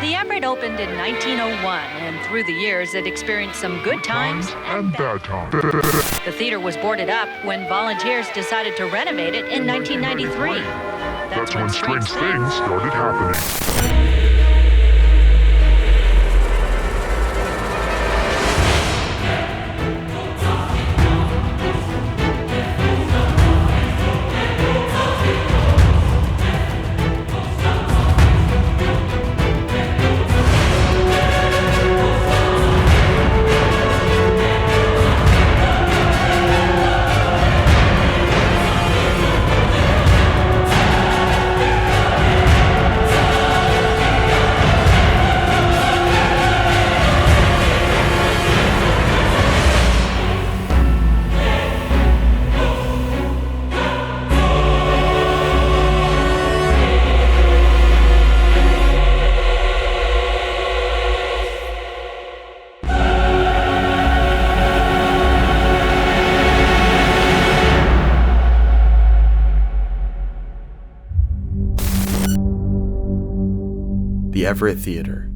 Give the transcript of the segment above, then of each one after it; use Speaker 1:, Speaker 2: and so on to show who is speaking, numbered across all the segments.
Speaker 1: The Everett opened in 1901, and through the years it experienced some good times
Speaker 2: and bad times.
Speaker 1: The theater was boarded up when volunteers decided to renovate it in 1993.
Speaker 2: That's when strange things started happening.
Speaker 3: The Everett Theater,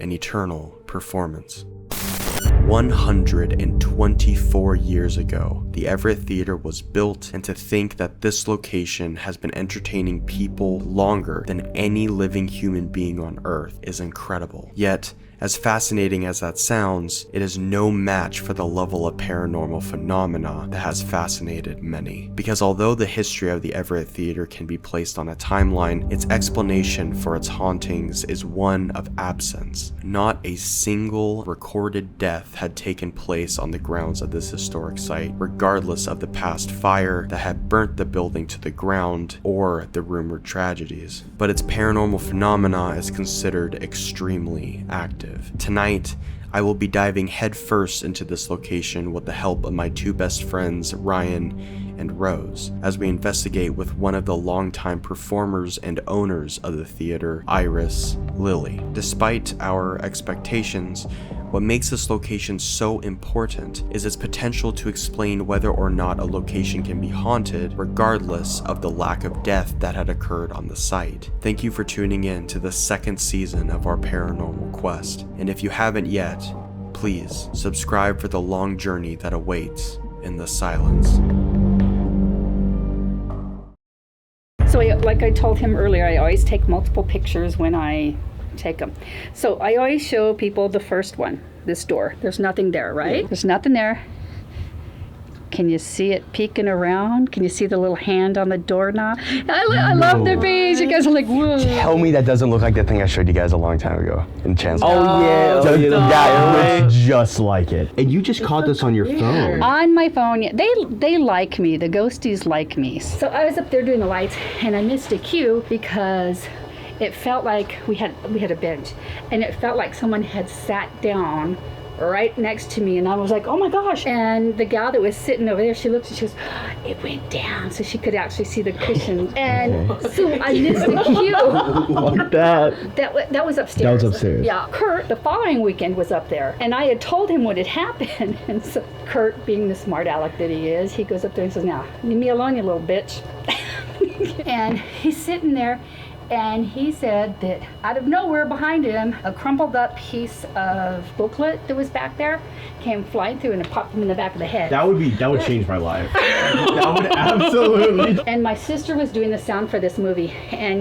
Speaker 3: an eternal performance. 124 years ago, the Everett Theater was built, and to think that this location has been entertaining people longer than any living human being on Earth is incredible. Yet, as fascinating as that sounds, it is no match for the level of paranormal phenomena that has fascinated many. Because although the history of the Everett Theater can be placed on a timeline, its explanation for its hauntings is one of absence. Not a single recorded death had taken place on the grounds of this historic site, regardless of the past fire that had burnt the building to the ground or the rumored tragedies. But its paranormal phenomena is considered extremely active. Tonight, I will be diving headfirst into this location with the help of my two best friends, Ryan and Rose, as we investigate with one of the longtime performers and owners of the theater, Iris Lilly. Despite our expectations, what makes this location so important is its potential to explain whether or not a location can be haunted, regardless of the lack of death that had occurred on the site. Thank you for tuning in to the second season of our paranormal quest, and if you haven't yet, please subscribe for the long journey that awaits in the silence.
Speaker 4: So like I told him earlier, I always take multiple pictures when I take them. So I always show people the first one, this door. There's nothing there, right? There's nothing there. Can you see it peeking around? Can you see the little hand on the doorknob? I love the bees. You guys are like, whoa.
Speaker 5: Tell me that doesn't look like the thing I showed you guys a long time ago in Chancellor.
Speaker 6: Oh yeah,
Speaker 5: that looks just like it. And you just caught this on your phone.
Speaker 4: On my phone, yeah. They like me. The ghosties like me. So I was up there doing the lights, and I missed a cue because it felt like we had a bench, and it felt like someone had sat down right next to me, and I was like, oh my gosh. And the gal that was sitting over there, she looked and she goes, it went down, so she could actually see the cushions. And so I missed the cue.
Speaker 5: Like that.
Speaker 4: That was upstairs.
Speaker 5: That was upstairs.
Speaker 4: Yeah. Kurt, the following weekend, was up there, and I had told him what had happened. And so Kurt, being the smart aleck that he is, he goes up there and says, now, leave me alone, you little bitch. And he's sitting there, and he said that out of nowhere behind him, a crumpled up piece of booklet that was back there came flying through and it popped him in the back of the head.
Speaker 5: That would change my life. That would absolutely.
Speaker 4: And my sister was doing the sound for this movie, and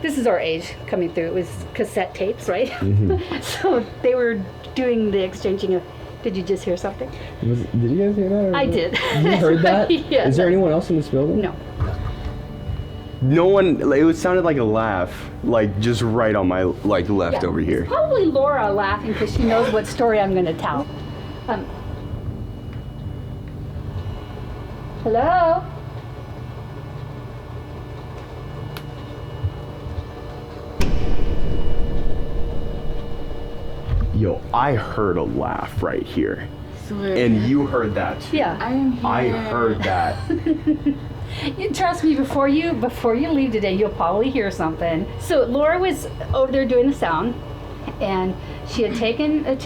Speaker 4: this is our age coming through. It was cassette tapes, right? Mm-hmm. So they were doing the exchanging of. Did you just hear something?
Speaker 5: Did you guys hear that?
Speaker 4: I did.
Speaker 5: You heard that?
Speaker 4: Yeah.
Speaker 5: Is there anyone else in this building?
Speaker 4: No.
Speaker 5: No one. It sounded like a laugh, like just right on my left over here.
Speaker 4: It's probably Laura laughing because she knows what story I'm going to tell. Hello?
Speaker 5: Yo, I heard a laugh right here.
Speaker 6: Swear.
Speaker 5: And you heard that too.
Speaker 4: Yeah.
Speaker 6: I'm here.
Speaker 5: I heard that.
Speaker 4: You trust me, before you leave today, you'll probably hear something. So Laura was over there doing the sound, and she had taken a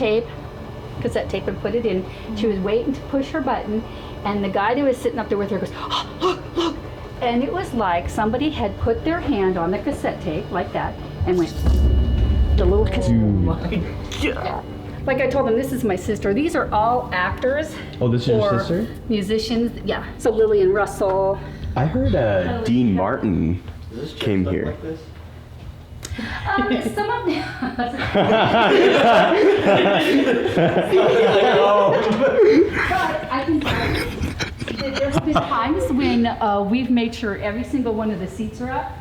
Speaker 4: cassette tape, and put it in. She was waiting to push her button, and the guy that was sitting up there with her goes, oh, look. And it was like somebody had put their hand on the cassette tape like that and went, the little kids.
Speaker 5: Dude.
Speaker 4: Like I told them, this is my sister. These are all actors.
Speaker 5: Oh, this is your
Speaker 4: or
Speaker 5: sister?
Speaker 4: Musicians, yeah. So Lillian Russell.
Speaker 5: I heard Dean Martin came here.
Speaker 4: Some of them. But I can tell you, there's been times when we've made sure every single one of the seats are up.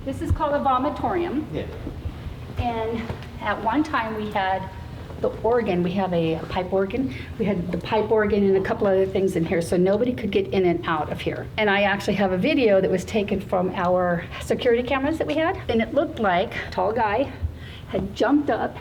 Speaker 4: This is called a vomitorium.
Speaker 6: Yeah.
Speaker 4: And at one time we had the organ, we have a pipe organ. We had the pipe organ and a couple other things in here, so nobody could get in and out of here. And I actually have a video that was taken from our security cameras that we had. And it looked like a tall guy had jumped up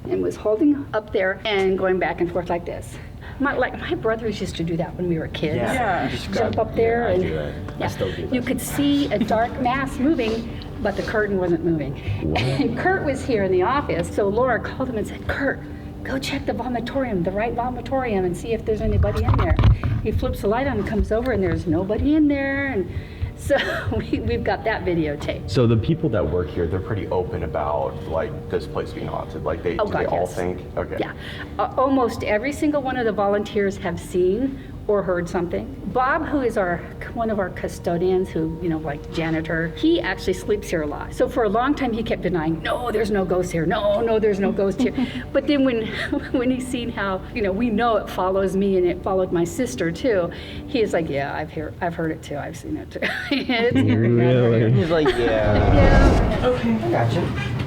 Speaker 4: and was holding up there and going back and forth like this. My brothers used to do that when we were kids.
Speaker 6: Yeah.
Speaker 4: Jump up there
Speaker 6: I
Speaker 4: and
Speaker 6: do that. I still do that.
Speaker 4: you could see a dark mass moving, but the curtain wasn't moving. And Kurt was here in the office, so Laura called him and said, Kurt, go check the vomitorium, the right vomitorium, and see if there's anybody in there. He flips the light on and comes over, and there's nobody in there. And so we've got that videotaped.
Speaker 5: So the people that work here, they're pretty open about like this place being haunted. Like do
Speaker 4: God,
Speaker 5: they all
Speaker 4: yes.
Speaker 5: think? Okay.
Speaker 4: Yeah, almost every single one of the volunteers have seen or heard something. Bob, who is one of our custodians, who, like janitor, he actually sleeps here a lot. So for a long time he kept denying, no, there's no ghost here. No, there's no ghost here. But then when he's seen how, we know it follows me and it followed my sister too, he's like, yeah, I've heard it too. I've seen it too. It's here.
Speaker 5: Really?
Speaker 6: He's like, yeah.
Speaker 4: Yeah.
Speaker 6: Okay, I gotcha.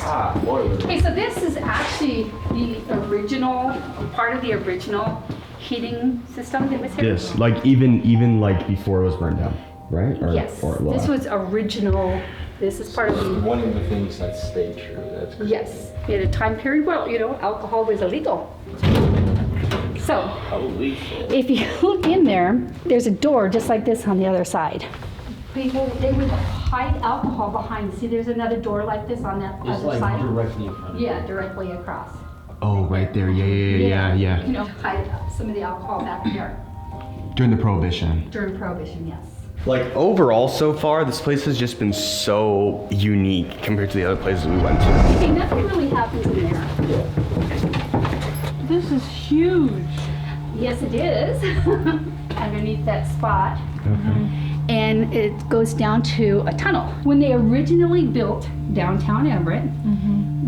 Speaker 6: Ah, boy.
Speaker 4: Okay, so this is actually the original, part of the original heating system that was here.
Speaker 5: This, like even like before it was burned down, right?
Speaker 4: Yes,
Speaker 5: Or
Speaker 4: this was original. This is part of the,
Speaker 6: One of the things that stayed true. That's crazy.
Speaker 4: yes. We had a time period where, alcohol was illegal. So,
Speaker 6: Holy shit.
Speaker 4: if you look in there, there's a door just like this on the other side. People, they would hide alcohol behind. See, there's another door like this on that
Speaker 6: It's
Speaker 4: other
Speaker 6: like
Speaker 4: side.
Speaker 6: directly in front of you.
Speaker 4: Yeah, directly across.
Speaker 5: Oh, right there. Yeah.
Speaker 4: Hide some of the alcohol back there
Speaker 5: During the Prohibition.
Speaker 4: during Prohibition, yes.
Speaker 5: Like overall so far, this place has just been so unique compared to the other places we went to.
Speaker 4: Okay, nothing really happens in there.
Speaker 7: This is huge.
Speaker 4: Yes, it is. Underneath that spot. And it goes down to a tunnel. When they originally built downtown Everett,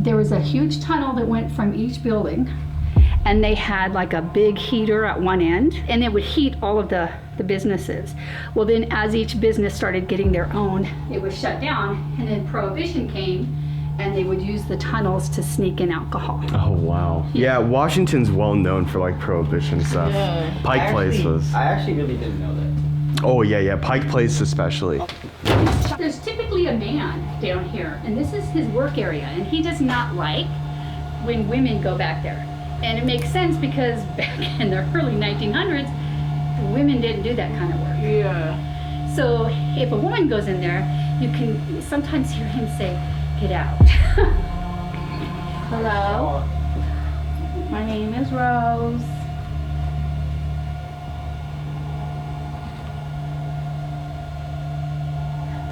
Speaker 4: there was a huge tunnel that went from each building, and they had like a big heater at one end, and it would heat all of the businesses. Well, then as each business started getting their own, it was shut down, and then Prohibition came, and they would use the tunnels to sneak in alcohol.
Speaker 5: Oh wow. Yeah, Washington's well known for like Prohibition stuff.
Speaker 7: Yeah.
Speaker 5: Pike Place was.
Speaker 6: I actually really didn't know that.
Speaker 5: Oh yeah. Pike Place especially.
Speaker 4: There's typically a man down here, and this is his work area, and he does not like when women go back there. And it makes sense because back in the early 1900s, women didn't do that kind of work.
Speaker 7: Yeah.
Speaker 4: So if a woman goes in there, you can sometimes hear him say, "Get out."
Speaker 7: Hello. My name is Rose.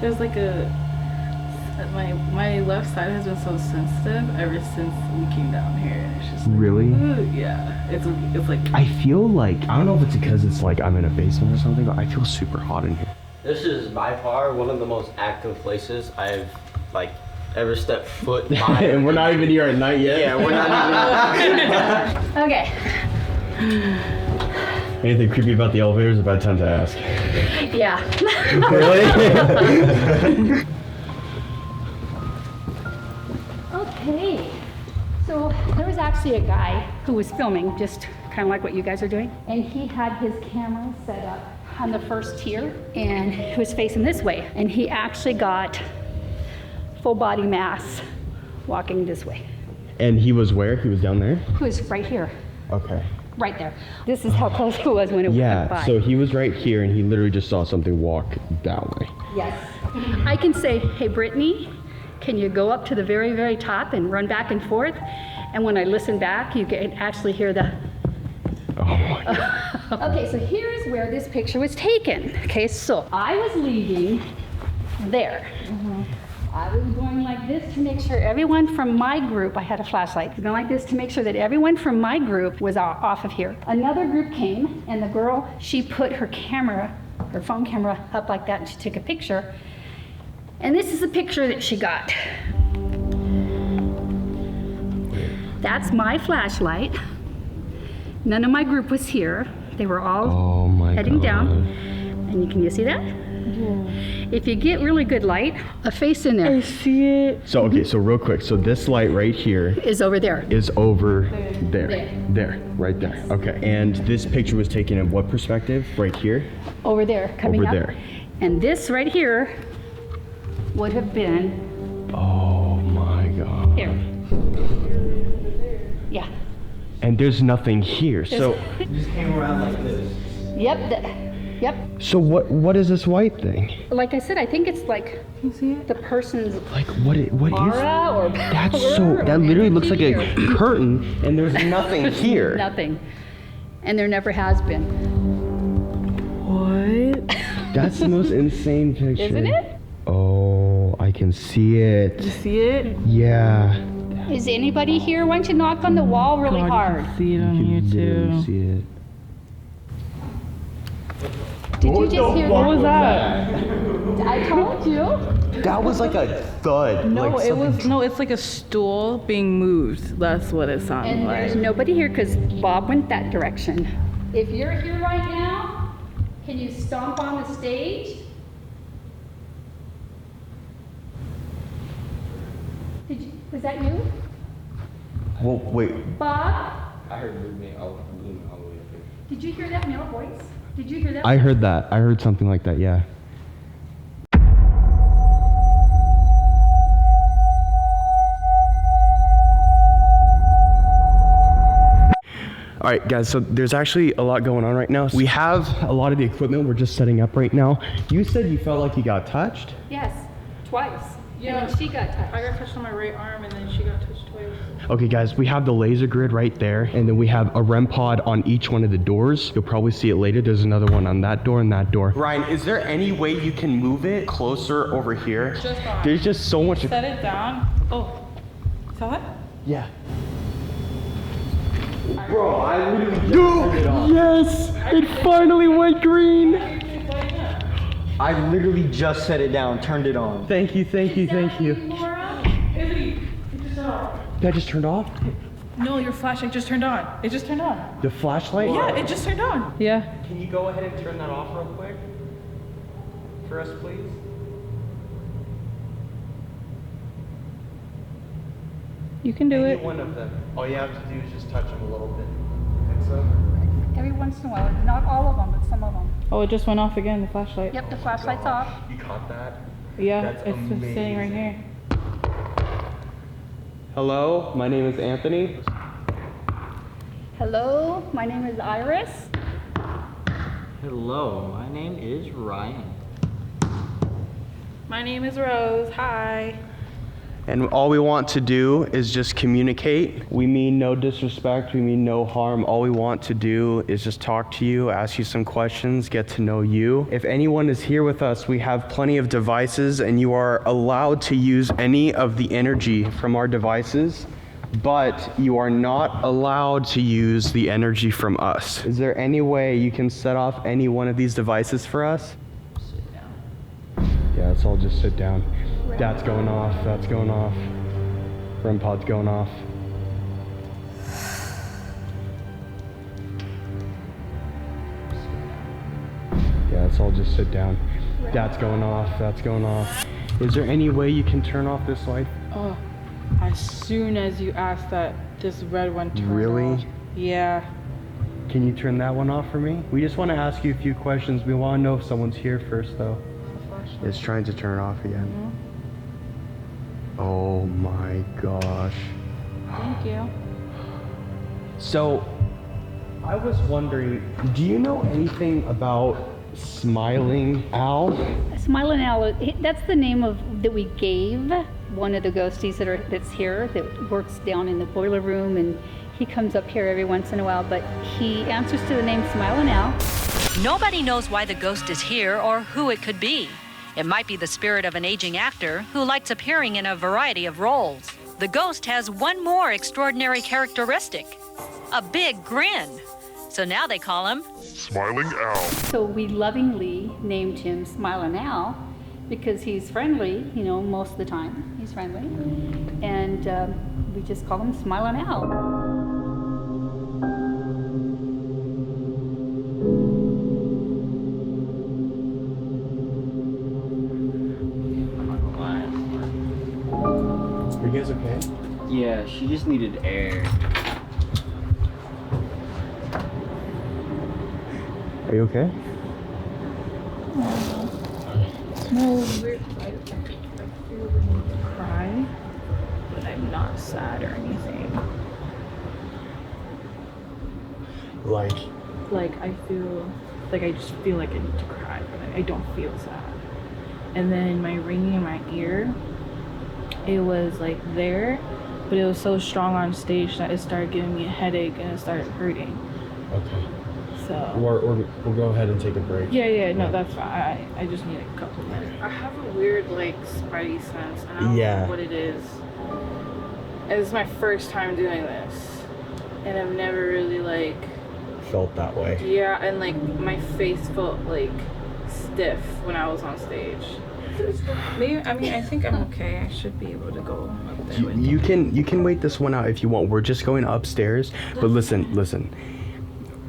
Speaker 7: There's like my left side has been so sensitive ever since we came down here. And it's just like,
Speaker 5: Really?
Speaker 7: ooh, yeah. It's like
Speaker 5: I feel like, I don't know if it's because it's like I'm in a basement or something, but I feel super hot in here.
Speaker 6: This is by far one of the most active places I've like ever stepped foot by.
Speaker 5: And we're not even here at night yet.
Speaker 6: Yeah, we're not even.
Speaker 4: Okay.
Speaker 5: Anything creepy about the elevators? About time to ask.
Speaker 4: Yeah.
Speaker 5: Really?
Speaker 4: Okay. So there was actually a guy who was filming, just kind of like what you guys are doing, and he had his camera set up on the first tier, and he was facing this way, and he actually got full body mass walking this way.
Speaker 5: And he was where? He was down there?
Speaker 4: He was right here,
Speaker 5: Okay.
Speaker 4: right there. This is how close it was when it went
Speaker 5: Yeah,
Speaker 4: by.
Speaker 5: so he was right here and he literally just saw something walk that way.
Speaker 4: Yes. I can say, "Hey, Brittany, can you go up to the very, very top and run back and forth?" And when I listen back, you can actually hear the...
Speaker 5: Oh my God.
Speaker 4: Okay, so here's where this picture was taken. Okay, so I was leaving there. I was going like this to make sure everyone from my group, I had a flashlight, I was going like this to make sure that everyone from my group was off of here. Another group came, and the girl, she put her camera, her phone camera up like that, and she took a picture. And this is the picture that she got. That's my flashlight. None of my group was here. They were all heading down. And can you see that? Yeah. If you get really good light, a face in there.
Speaker 7: I see it.
Speaker 5: So, okay, so real quick. So this light right here
Speaker 4: is over there.
Speaker 5: is over there. There, right there. Okay. And this picture was taken in what perspective? Right here?
Speaker 4: Over there, coming
Speaker 5: Over
Speaker 4: up.
Speaker 5: there.
Speaker 4: And this right here would have been
Speaker 5: Oh my God.
Speaker 4: here. Yeah.
Speaker 5: And there's nothing here. So,
Speaker 6: It just came around like this.
Speaker 4: Yep. Yep.
Speaker 5: so what is this white thing?
Speaker 4: Like I said, I think it's like the person's
Speaker 5: Like what is
Speaker 4: aura or
Speaker 5: That's
Speaker 4: power
Speaker 5: so,
Speaker 4: or
Speaker 5: that literally looks like a
Speaker 4: energy
Speaker 5: curtain and there's nothing
Speaker 4: or
Speaker 5: here.
Speaker 4: nothing. And there never has been.
Speaker 7: What?
Speaker 5: That's the most insane picture.
Speaker 4: Isn't it?
Speaker 5: Oh, I can see it.
Speaker 7: You see it?
Speaker 5: Yeah.
Speaker 4: Is anybody here? Why don't you knock on the wall really
Speaker 7: God,
Speaker 4: hard?
Speaker 7: You can see it on
Speaker 5: You
Speaker 7: here
Speaker 5: can literally
Speaker 7: too.
Speaker 5: see it.
Speaker 4: Did you just hear
Speaker 7: What was
Speaker 4: that?
Speaker 7: that?
Speaker 4: I told you.
Speaker 5: That was like a thud.
Speaker 7: No,
Speaker 5: like
Speaker 7: it was no. It's like a stool being moved. That's what it sounded
Speaker 4: And
Speaker 7: like.
Speaker 4: there's nobody here because Bob went that direction. If you're here right now, can you stomp on the stage? Was that you?
Speaker 5: Well, wait.
Speaker 4: Bob?
Speaker 6: I heard movement all the way up here.
Speaker 4: Did you hear that male voice? Did you hear that?
Speaker 5: I heard that. I heard something like that, yeah. All right, guys, so there's actually a lot going on right now. We have a lot of the equipment we're just setting up right now. You said you felt like you got touched?
Speaker 4: Yes, twice.
Speaker 7: Yeah.
Speaker 4: And then she got touched.
Speaker 7: I got touched on my right arm and then she got touched twice.
Speaker 5: Okay, guys, we have the laser grid right there, and then we have a REM pod on each one of the doors. You'll probably see it later. There's another one on that door and that door. Ryan, is there any way you can move it closer over here?
Speaker 7: Just on.
Speaker 5: There's just so much.
Speaker 7: Set it down. Oh, saw that?
Speaker 5: Yeah.
Speaker 6: Bro, I literally just turned it on.
Speaker 5: Yes! It finally went green!
Speaker 6: I literally just set it down, turned it on.
Speaker 5: Thank you, thank you, thank you. That just turned off?
Speaker 7: No, your flashlight just turned on. It just turned on.
Speaker 5: The flashlight?
Speaker 7: Yeah, it just turned on. Yeah.
Speaker 6: Can you go ahead and turn that off real quick? For us, please?
Speaker 7: You can do it.
Speaker 6: One of them. All you have to do is just touch them a little bit. Think so?
Speaker 4: Every once in a while, not all of them, but some of them.
Speaker 7: Oh, it just went off again, the flashlight.
Speaker 4: Yep, the flashlight's off.
Speaker 6: You caught that?
Speaker 7: Yeah,
Speaker 6: That's
Speaker 7: it's just sitting right
Speaker 6: amazing.
Speaker 7: here.
Speaker 5: Hello, my name is Anthony.
Speaker 4: Hello, my name is Iris.
Speaker 6: Hello, my name is Ryan.
Speaker 7: My name is Rose. Hi.
Speaker 5: And all we want to do is just communicate. We mean no disrespect, we mean no harm. All we want to do is just talk to you, ask you some questions, get to know you. If anyone is here with us, we have plenty of devices and you are allowed to use any of the energy from our devices, but you are not allowed to use the energy from us. Is there any way you can set off any one of these devices for us?
Speaker 6: Sit down.
Speaker 5: Yeah, let's all just sit down. That's going off, that's going off. REM pod's going off. Yeah, let's all just sit down. That's going off, that's going off. Is there any way you can turn off this light?
Speaker 7: Oh, as soon as you asked that, this red one turned
Speaker 5: Really?
Speaker 7: off. Yeah.
Speaker 5: Can you turn that one off for me? We just want to ask you a few questions. We want to know if someone's here first though. It's trying to turn it off again. Oh my gosh.
Speaker 7: Thank you.
Speaker 5: So, I was wondering, do you know anything about Smiling Al?
Speaker 4: Smiling Owl, that's the name that we gave one of the ghosties that's here, that works down in the boiler room, and he comes up here every once in a while, but he answers to the name Smiling Owl.
Speaker 1: Nobody knows why the ghost is here or who it could be. It might be the spirit of an aging actor who likes appearing in a variety of roles. The ghost has one more extraordinary characteristic, a big grin. So now they call him
Speaker 2: Smiling Al.
Speaker 4: So we lovingly named him Smiling Al because he's friendly, you know, most of the time. He's friendly. And we just call him Smiling Al.
Speaker 5: Are you guys okay?
Speaker 6: Yeah, she just needed air.
Speaker 5: Are you okay?
Speaker 7: No, weird. I feel the need to cry, but I'm not sad or anything. Like I feel, like I just feel like I need to cry, but I don't feel sad. And then my ringing in my ear, it was like there, but it was so strong on stage that it started giving me a headache and it started hurting.
Speaker 5: Okay.
Speaker 7: So.
Speaker 5: We'll go ahead and take a break.
Speaker 7: Yeah, no, that's fine. I just need a couple minutes. I have a weird, like, spidey sense, and I don't know what it is. And it's my first time doing this, and I've never really, like...
Speaker 5: Felt that way.
Speaker 7: Yeah, and, like, my face felt, like, stiff when I was on stage. Maybe, I mean, I think I'm okay. I should be able to go up there with
Speaker 5: You can wait this one out if you want. We're just going upstairs, but listen.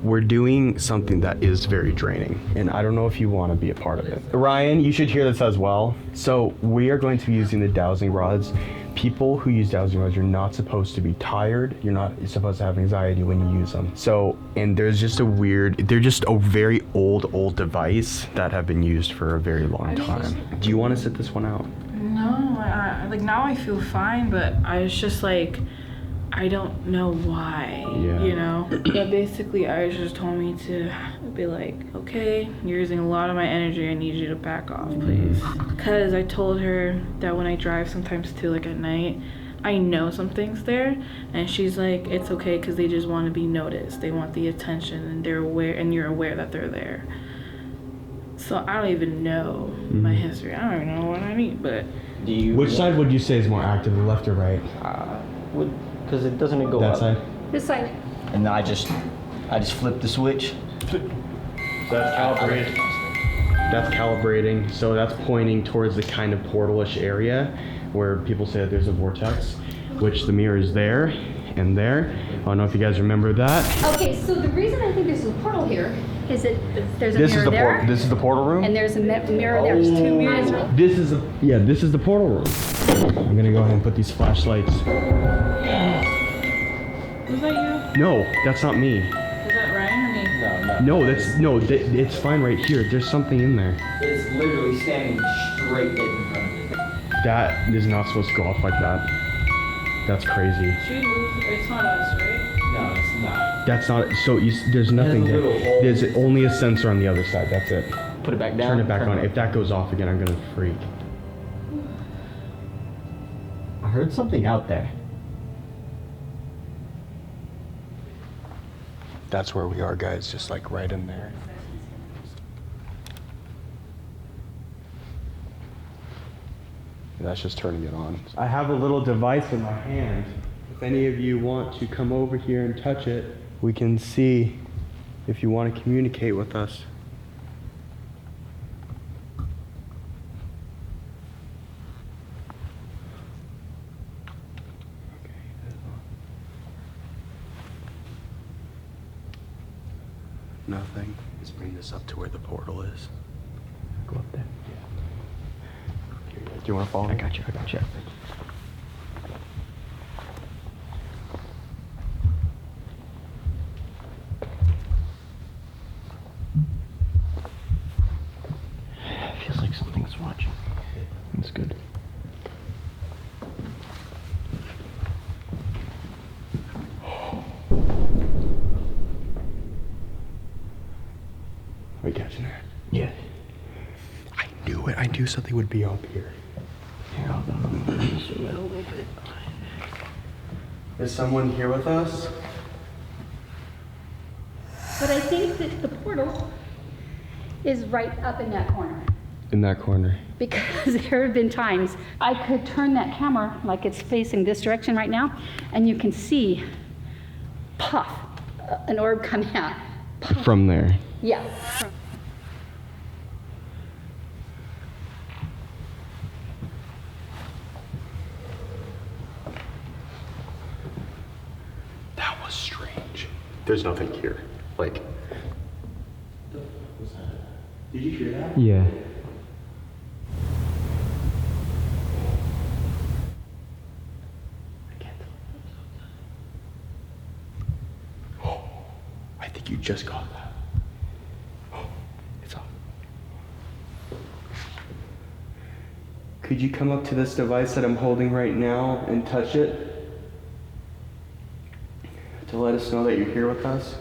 Speaker 5: We're doing something that is very draining, and I don't know if you want to be a part of it. Ryan, you should hear this as well. So we are going to be using the dowsing rods. People who use dowsing rods, you're not supposed to be tired. You're not supposed to have anxiety when you use them. So, and they're just a very old device that have been used for a very long time. Do you want to sit this one out?
Speaker 7: No, like now I feel fine, but I was just like, I don't know why, you know? But basically, Irish just told me to be like, okay, you're using a lot of my energy. I need you to back off, please. Because I told her that when I drive sometimes too, like at night, I know something's there. And she's like, it's okay because they just want to be noticed. They want the attention and they're aware, and you're aware that they're there. So I don't even know my history. I don't even know what I need, but...
Speaker 5: Which side would you say is more active, the left or right?
Speaker 6: Because it doesn't go
Speaker 5: that
Speaker 6: up.
Speaker 5: Side?
Speaker 4: This side.
Speaker 6: And then I just flip the switch.
Speaker 5: So that's calibrated. That's calibrating. So that's pointing towards the kind of portal-ish area where people say that there's a vortex, which the mirror is there and there. I don't know if you guys remember that.
Speaker 4: Okay, so the reason I think there's a portal here is that there's a mirror there.
Speaker 5: This is the portal room?
Speaker 4: And there's a mirror there. There's two mirrors.
Speaker 5: This is the portal room. I'm gonna go ahead and put these flashlights.
Speaker 7: Was that you?
Speaker 5: No, that's not me.
Speaker 7: Is that Ryan or me?
Speaker 5: No, it's fine right here. There's something in there.
Speaker 6: It's literally standing straight in front of me.
Speaker 5: That is not supposed to go off like that. That's crazy.
Speaker 7: Should we move? It's not us, right?
Speaker 6: No, it's not.
Speaker 5: That's not, so there's nothing there. There's only a sensor on the other side, that's it.
Speaker 6: Put it back down.
Speaker 5: Turn it back on. If that goes off again, I'm gonna freak.
Speaker 6: I heard something out there.
Speaker 5: That's where we are, guys, just like right in there. That's just turning it on. I have a little device in my hand. If any of you want to come over here and touch it, we can see if you want to communicate with us. Nothing. Let's bring this up to where the portal is. Go up there. Yeah. Do you want to follow? I got you. Feels like something's watching. That's good. Are you catching that? Yeah. I knew it. I knew something would be up here. Here, I'll zoom in a little bit. Is someone here with us?
Speaker 4: But I think that the portal is right up in that corner.
Speaker 5: In that corner.
Speaker 4: because there have been times I could turn that camera like it's facing this direction right now, and you can see, puff, an orb coming out. Puff.
Speaker 5: From there.
Speaker 4: Yeah.
Speaker 3: That was strange. There's nothing here. Like. Did you hear that?
Speaker 5: Yeah.
Speaker 3: I think you just got that. It's off.
Speaker 5: Could you come up to this device that I'm holding right now and touch it? To let us know that you're here with us?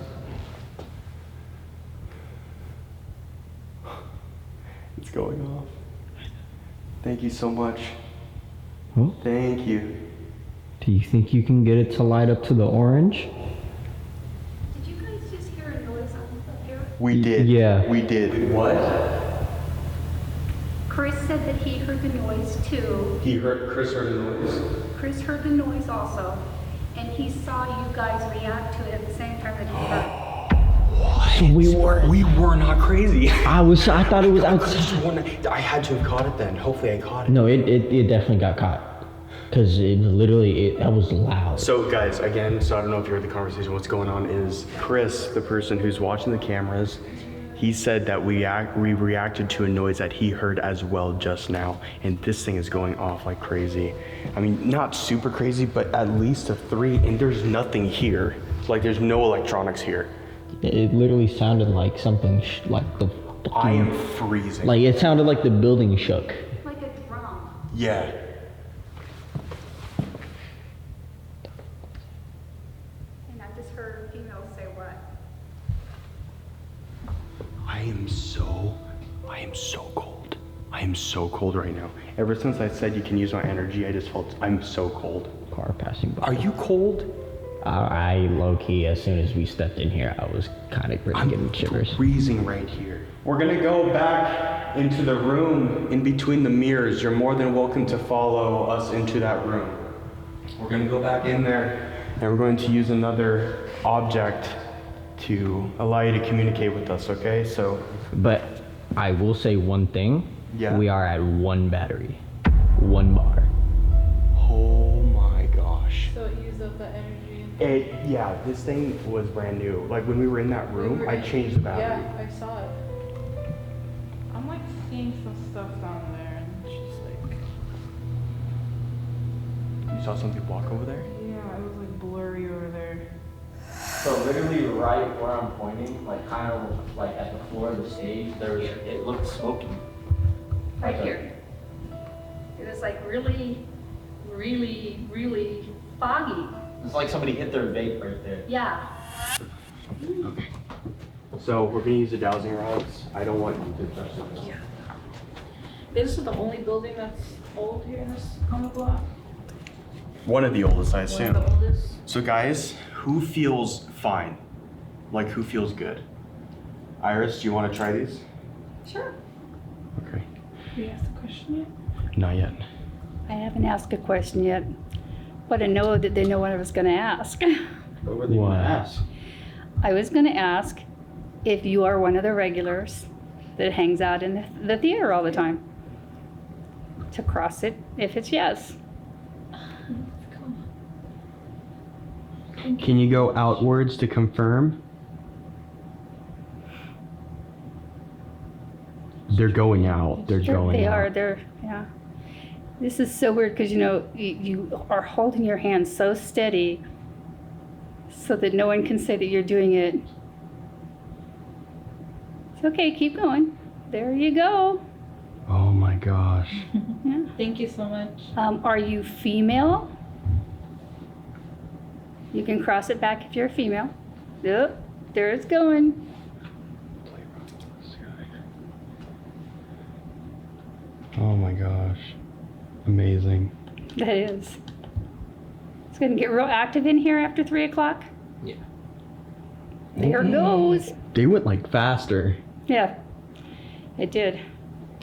Speaker 5: It's going off. Thank you so much.
Speaker 8: Huh?
Speaker 5: Thank you.
Speaker 8: Do you think you can get it to light up to the orange?
Speaker 4: Did you guys just hear a noise up here?
Speaker 3: We did.
Speaker 8: Yeah.
Speaker 3: We did. What?
Speaker 4: Chris said that he heard the noise too.
Speaker 3: Chris heard a noise.
Speaker 4: Chris heard the noise also, and he saw you guys react to it at the same time that he heard.
Speaker 8: We
Speaker 3: were not crazy.
Speaker 8: I thought it was outside.
Speaker 3: I had to have caught it then. Hopefully I caught it.
Speaker 8: No, it definitely got caught. Because that was loud.
Speaker 3: So guys, again, so I don't know if you heard the conversation, what's going on is Chris, the person who's watching the cameras, he said that we reacted to a noise that he heard as well just now, and this thing is going off like crazy. I mean, not super crazy, but at least a 3, and there's nothing here. Like there's no electronics here.
Speaker 8: It literally sounded like something like the.
Speaker 3: I am freezing.
Speaker 8: Like it sounded like the building shook.
Speaker 4: Like a drum.
Speaker 3: Yeah.
Speaker 4: And I just heard a female say what?
Speaker 3: I am so cold. I am so cold right now. Ever since I said you can use my energy, I just felt I'm so cold.
Speaker 8: Car passing by.
Speaker 3: Are you cold?
Speaker 8: I low-key, as soon as we stepped in here, I was kind of really getting shivers.
Speaker 3: Freezing right here. We're gonna go back into the room in between the mirrors. You're more than welcome to follow us into that room. We're gonna go back in there and we're going to use another object to allow you to communicate with us, okay? So.
Speaker 8: But I will say one thing.
Speaker 3: Yeah.
Speaker 8: We are at 1 battery. 1 bar.
Speaker 3: Oh my gosh.
Speaker 7: So it used up the energy.
Speaker 3: Yeah, this thing was brand new. Like when we were in that room, I changed the battery.
Speaker 7: Yeah, I saw it. I'm like seeing some stuff down there, and it's just like.
Speaker 3: You saw something walk over there?
Speaker 7: Yeah, it was like blurry over there.
Speaker 6: So literally right where I'm pointing, like kind of like at the floor of the stage, it looked smoky.
Speaker 4: Right here. It was like really, really, really foggy.
Speaker 6: It's like somebody hit their vape right there.
Speaker 4: Yeah.
Speaker 3: Okay. So we're gonna use the dowsing rods. I don't want you to touch this.
Speaker 7: Yeah. This is the only building that's old here in this on the block.
Speaker 3: One of the oldest, I
Speaker 7: One
Speaker 3: assume.
Speaker 7: of the oldest.
Speaker 3: So guys, who feels fine? Like who feels good? Iris, do you want to try these?
Speaker 4: Sure.
Speaker 3: Okay.
Speaker 7: Did you ask the question yet?
Speaker 3: Not yet.
Speaker 4: I haven't asked a question yet, but I know that they know what I was going to ask.
Speaker 6: What were they gonna ask?
Speaker 4: I was going to ask if you are one of the regulars that hangs out in the theater all the time. To cross it if it's yes.
Speaker 5: Can you go outwards to confirm? They're going out. They're going
Speaker 4: They
Speaker 5: out.
Speaker 4: are. They're, yeah. This is so weird because, you know, you are holding your hand so steady so that no one can say that you're doing it. It's okay. Keep going. There you go.
Speaker 5: Oh my gosh.
Speaker 4: Yeah.
Speaker 7: Thank you so much.
Speaker 4: Are you female? You can cross it back if you're a female. Yep, there it's going.
Speaker 5: Oh my gosh. Amazing.
Speaker 4: That is. It's gonna get real active in here after 3 o'clock.
Speaker 6: Yeah.
Speaker 4: There it goes.
Speaker 5: They went like faster.
Speaker 4: Yeah, it did.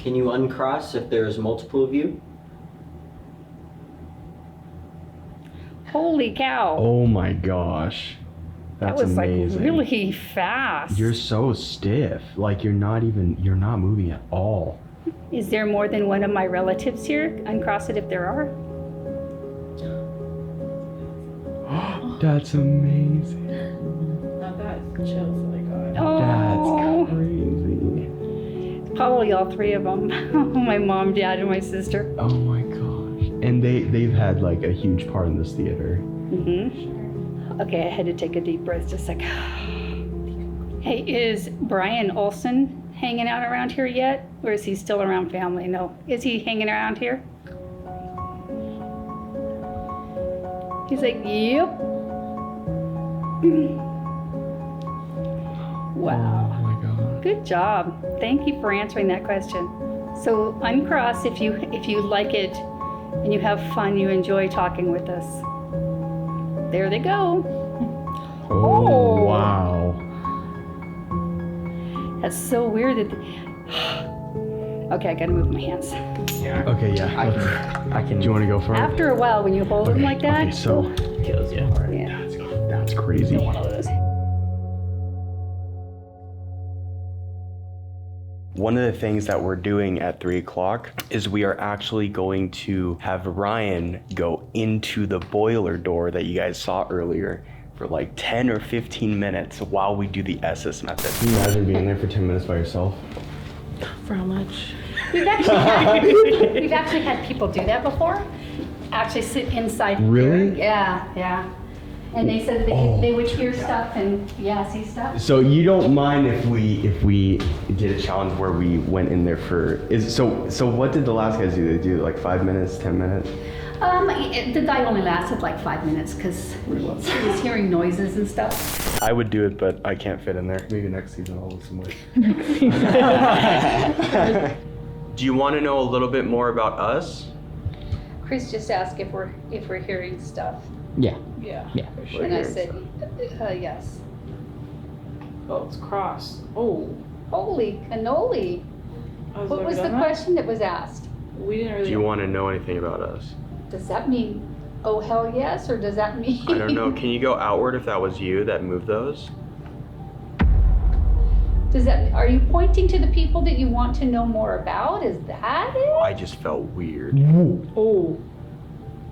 Speaker 9: Can you uncross if there's multiple of you?
Speaker 4: Holy cow.
Speaker 5: Oh my gosh.
Speaker 4: that
Speaker 5: That's
Speaker 4: was
Speaker 5: amazing.
Speaker 4: like really fast.
Speaker 5: You're so stiff. Like you're not moving at all.
Speaker 4: Is there more than one of my relatives here? Uncross it if there are.
Speaker 5: That's amazing.
Speaker 7: Now that chills, like,
Speaker 4: Oh,
Speaker 5: That's crazy.
Speaker 4: probably all three of them. My mom, dad, and my sister.
Speaker 5: Oh my gosh. And they've had like a huge part in this theater.
Speaker 4: Okay, I had to take a deep breath just like. Hey, is Brian Olson hanging out around here yet? Or is he still around family? No. Is he hanging around here? He's like, yep. Wow.
Speaker 5: Oh my god.
Speaker 4: Good job. Thank you for answering that question. So uncross if you like it and you have fun, you enjoy talking with us. There they go.
Speaker 5: Oh wow.
Speaker 4: That's so weird that. Okay, I gotta move my hands.
Speaker 5: Okay, yeah.
Speaker 9: I can.
Speaker 5: Do you want to go first?
Speaker 4: After a while, when you hold them like that.
Speaker 5: Okay, so
Speaker 9: Kills you.
Speaker 4: Yeah.
Speaker 5: that's crazy.
Speaker 4: One of those.
Speaker 3: One of the things that we're doing at 3 o'clock is we are actually going to have Ryan go into the boiler door that you guys saw earlier for like 10 or 15 minutes while we do the SS method.
Speaker 5: Can you imagine being there for 10 minutes by yourself?
Speaker 7: for how much?
Speaker 4: We've actually had people do that before. Actually sit inside.
Speaker 5: Really?
Speaker 4: Here. Yeah. And they said they would hear stuff and see stuff.
Speaker 5: So you don't mind if we did a challenge where we went in there so what did the last guys do? They do like 5 minutes, 10 minutes?
Speaker 4: The guy only lasted like 5 minutes because he was hearing noises and stuff.
Speaker 3: I would do it, but I can't fit in there.
Speaker 5: Maybe next season I'll listen more.
Speaker 3: Do you want to know a little bit more about us?
Speaker 4: Chris just asked if we're hearing stuff,
Speaker 8: Yeah.
Speaker 7: Yeah.
Speaker 8: Yeah.
Speaker 7: For sure.
Speaker 4: and I said yes.
Speaker 7: Oh, it's crossed. Oh.
Speaker 4: Holy cannoli! What was the question that was asked?
Speaker 7: We didn't really.
Speaker 3: Do you want to know anything about us?
Speaker 4: Does that mean, oh hell yes, or does that mean?
Speaker 3: I don't know. Can you go outward if that was you that moved those?
Speaker 4: Are you pointing to the people that you want to know more about? Is that it?
Speaker 3: I just felt weird.
Speaker 7: Oh.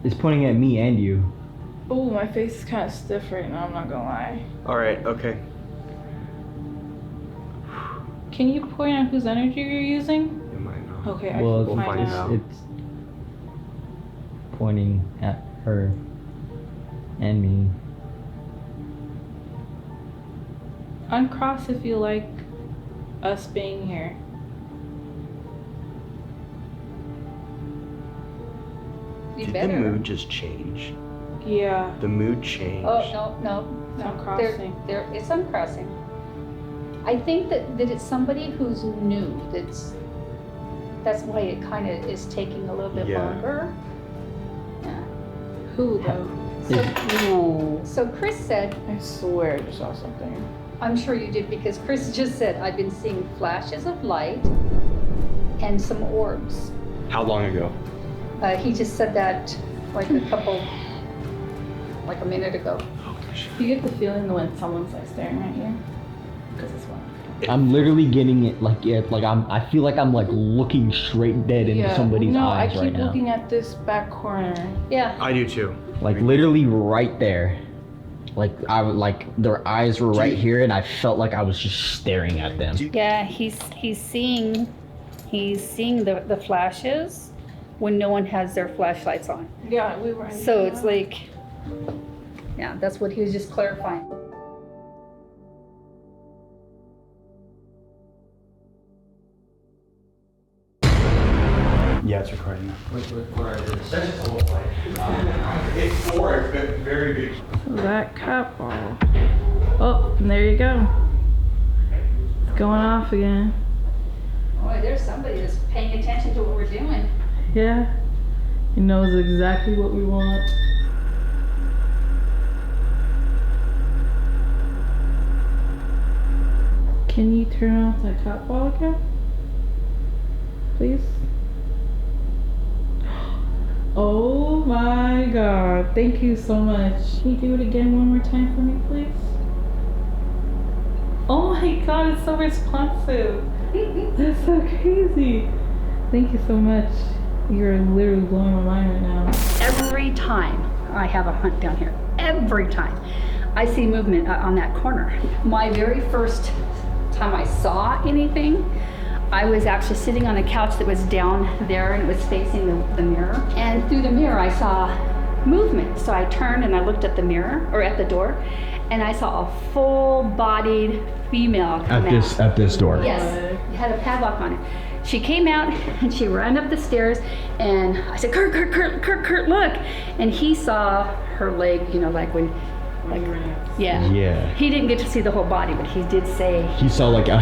Speaker 8: It's pointing at me and you.
Speaker 7: Oh, my face is kind of stiff right now. I'm not gonna lie.
Speaker 3: All right, okay.
Speaker 7: Can you point out whose energy you're using?
Speaker 3: It might not.
Speaker 7: Okay, I
Speaker 8: Well,
Speaker 7: can
Speaker 3: We'll
Speaker 7: find
Speaker 3: find
Speaker 7: out.
Speaker 3: out.
Speaker 8: It's pointing at her and me.
Speaker 7: Uncross if you like us being here.
Speaker 4: You
Speaker 3: Did
Speaker 4: better.
Speaker 3: the mood just change?
Speaker 7: Yeah.
Speaker 3: The mood changed.
Speaker 4: Oh no.
Speaker 7: It's uncrossing.
Speaker 4: It's uncrossing. I think that it's somebody who's new. That's why it kind of is taking a little bit
Speaker 3: Yeah.
Speaker 4: longer. Yeah.
Speaker 7: Who though?
Speaker 4: So Chris said,
Speaker 7: I swear I just saw something.
Speaker 4: I'm sure you did because Chris just said, I've been seeing flashes of light and some orbs.
Speaker 3: How long ago?
Speaker 4: He just said that like a minute ago.
Speaker 7: You get the feeling when someone's like staring at you? Because it's one.
Speaker 8: I'm literally getting it like I feel like I'm like looking straight dead into somebody's eyes
Speaker 7: I
Speaker 8: right
Speaker 7: keep
Speaker 8: now.
Speaker 7: looking at this back corner.
Speaker 4: Yeah.
Speaker 3: I do too.
Speaker 8: Like literally right there. Like their eyes were right here and I felt like I was just staring at them.
Speaker 4: Yeah, he's seeing the flashes when no one has their flashlights on.
Speaker 7: Yeah, we were.
Speaker 4: So it's like, yeah, that's what he was just clarifying.
Speaker 3: Yeah, it's recording now.
Speaker 5: It's four, it's very big.
Speaker 7: That cat ball. Oh, and there you go. It's going off again.
Speaker 4: Boy, there's somebody that's paying attention to what we're doing.
Speaker 7: Yeah. He knows exactly what we want. Can you turn off that cat ball again? please? Oh my god. Thank you so much. Can you do it again one more time for me, please? Oh my god, it's so responsive. That's so crazy. Thank you so much. You're literally blowing my mind right now.
Speaker 4: Every time I have a hunt down here, every time I see movement on that corner. My very first time I saw anything, I was actually sitting on a couch that was down there and it was facing the mirror. And through the mirror I saw movement. So I turned and I looked at the mirror, or at the door, and I saw a full-bodied female come out.
Speaker 5: At this door?
Speaker 4: Yes, it had a padlock on it. She came out and she ran up the stairs and I said, Kurt, look. And he saw her leg, you know, like when, like, yeah. He didn't get to see the whole body, but he did say.
Speaker 5: He saw like a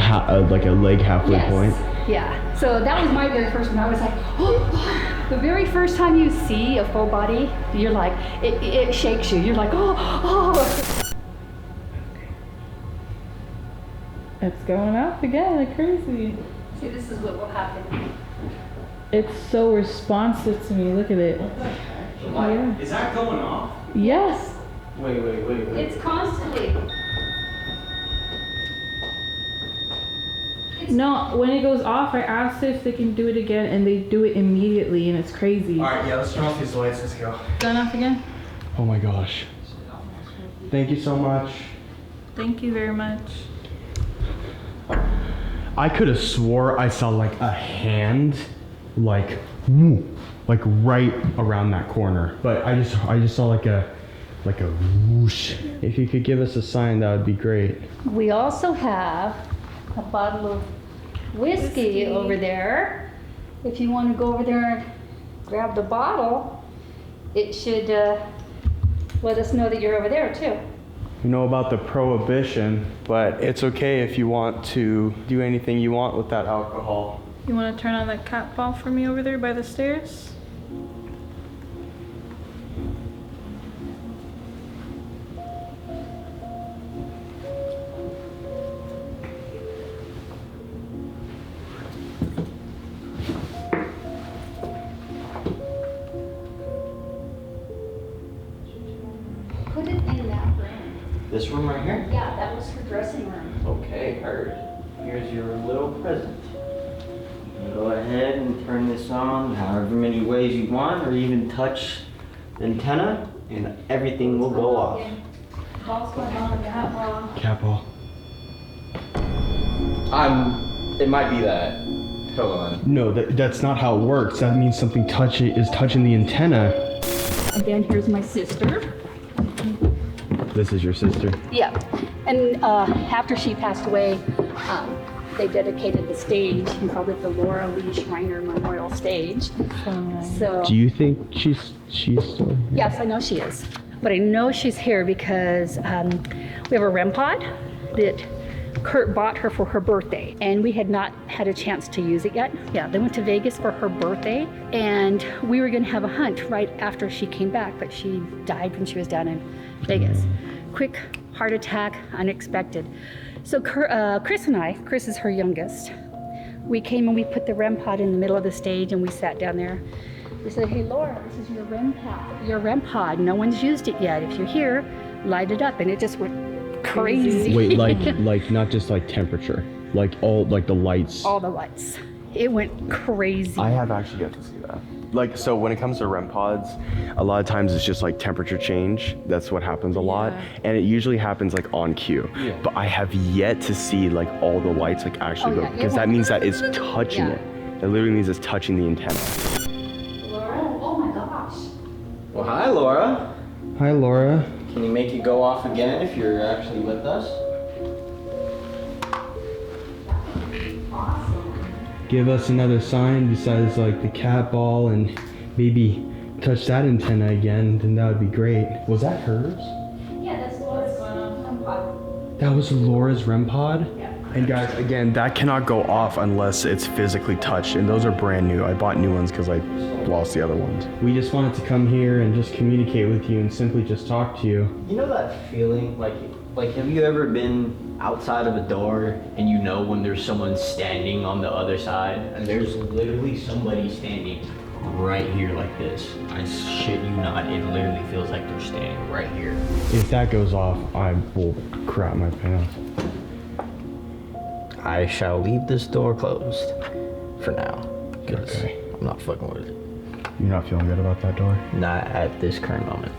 Speaker 5: leg halfway point?
Speaker 4: Yeah, so that was my very first one. I was like, oh. The very first time you see a full body, you're like, it shakes you. You're like, oh.
Speaker 7: It's going up again like crazy.
Speaker 4: See, this is what will happen.
Speaker 7: It's so responsive to me. Look at it. Yeah.
Speaker 5: Is that going off?
Speaker 7: Yes.
Speaker 5: Wait.
Speaker 4: It's constantly.
Speaker 7: No, when it goes off, I asked if they can do it again, and they do it immediately, and it's crazy.
Speaker 5: Alright, yeah, let's turn off these lights. Let's go.
Speaker 7: Going off again?
Speaker 5: Oh my gosh. Thank you so much.
Speaker 7: Thank you very much.
Speaker 5: I could have swore I saw like a hand, like right around that corner. But I just saw like a whoosh. If you could give us a sign, that would be great.
Speaker 4: We also have a bottle of whiskey over there. If you want to go over there and grab the bottle, it should let us know that you're over there too.
Speaker 5: You know about the prohibition, but it's okay if you want to do anything you want with that alcohol.
Speaker 7: You want to turn on that cat ball for me over there by the stairs?
Speaker 4: Put it in that room.
Speaker 9: This room right here?
Speaker 4: Yeah, that was her dressing room.
Speaker 9: Okay, heard. Here's your little present. You go ahead and turn this on however many ways you want, or even touch the antenna, and everything will go off.
Speaker 4: Ball's going on, cat ball.
Speaker 5: Cat ball.
Speaker 6: It might be that. Hold on.
Speaker 5: No, that's not how it works. That means something is touching the antenna.
Speaker 4: Again, here's my sister.
Speaker 5: This is your sister?
Speaker 4: Yeah, and after she passed away, they dedicated the stage and called it the Laura Lee Schreiner Memorial Stage. So.
Speaker 5: Do you think she's still here?
Speaker 4: Yes, I know she is, but I know she's here because we have a REM pod that Kurt bought her for her birthday, and we had not had a chance to use it yet. Yeah, they went to Vegas for her birthday, and we were going to have a hunt right after she came back, but she died when she was down in Vegas. Quick heart attack, unexpected. So Chris and I, Chris is her youngest, we came and we put the REM pod in the middle of the stage and we sat down there. We said, hey Laura, this is your REM pod. No one's used it yet. If you're here, light it up. And it just went crazy.
Speaker 5: Wait, like not just like temperature, like all like the lights.
Speaker 4: All the lights. It went crazy.
Speaker 5: I have actually got to see that. Like, so when it comes to REM pods, a lot of times it's just like temperature change. That's what happens a lot. And it usually happens like on cue. Yeah. But I have yet to see like all the lights like actually go, because that means that it's touching it. It literally means it's touching the antenna.
Speaker 4: Laura? Oh my gosh.
Speaker 9: Well, hi, Laura.
Speaker 5: Hi, Laura.
Speaker 9: Can you make it go off again if you're actually with us?
Speaker 5: Give us another sign besides like the cat ball, and maybe touch that antenna again, then that would be great. Was that hers?
Speaker 4: Yeah, that's Laura's REM pod.
Speaker 5: That was Laura's REM pod?
Speaker 4: Yeah.
Speaker 5: And guys, again, that cannot go off unless it's physically touched, and those are brand new. I bought new ones because I lost the other ones. We just wanted to come here and just communicate with you and simply just talk to you.
Speaker 9: You know that feeling, like Like, have you ever been outside of a door and you know when there's someone standing on the other side? And there's literally somebody standing right here like this. I shit you not, it literally feels like they're standing right here.
Speaker 5: If that goes off, I will crap my pants.
Speaker 9: I shall leave this door closed for now, because
Speaker 5: Okay.
Speaker 9: I'm not fucking with it.
Speaker 5: You're not feeling good about that door?
Speaker 9: Not at this current moment.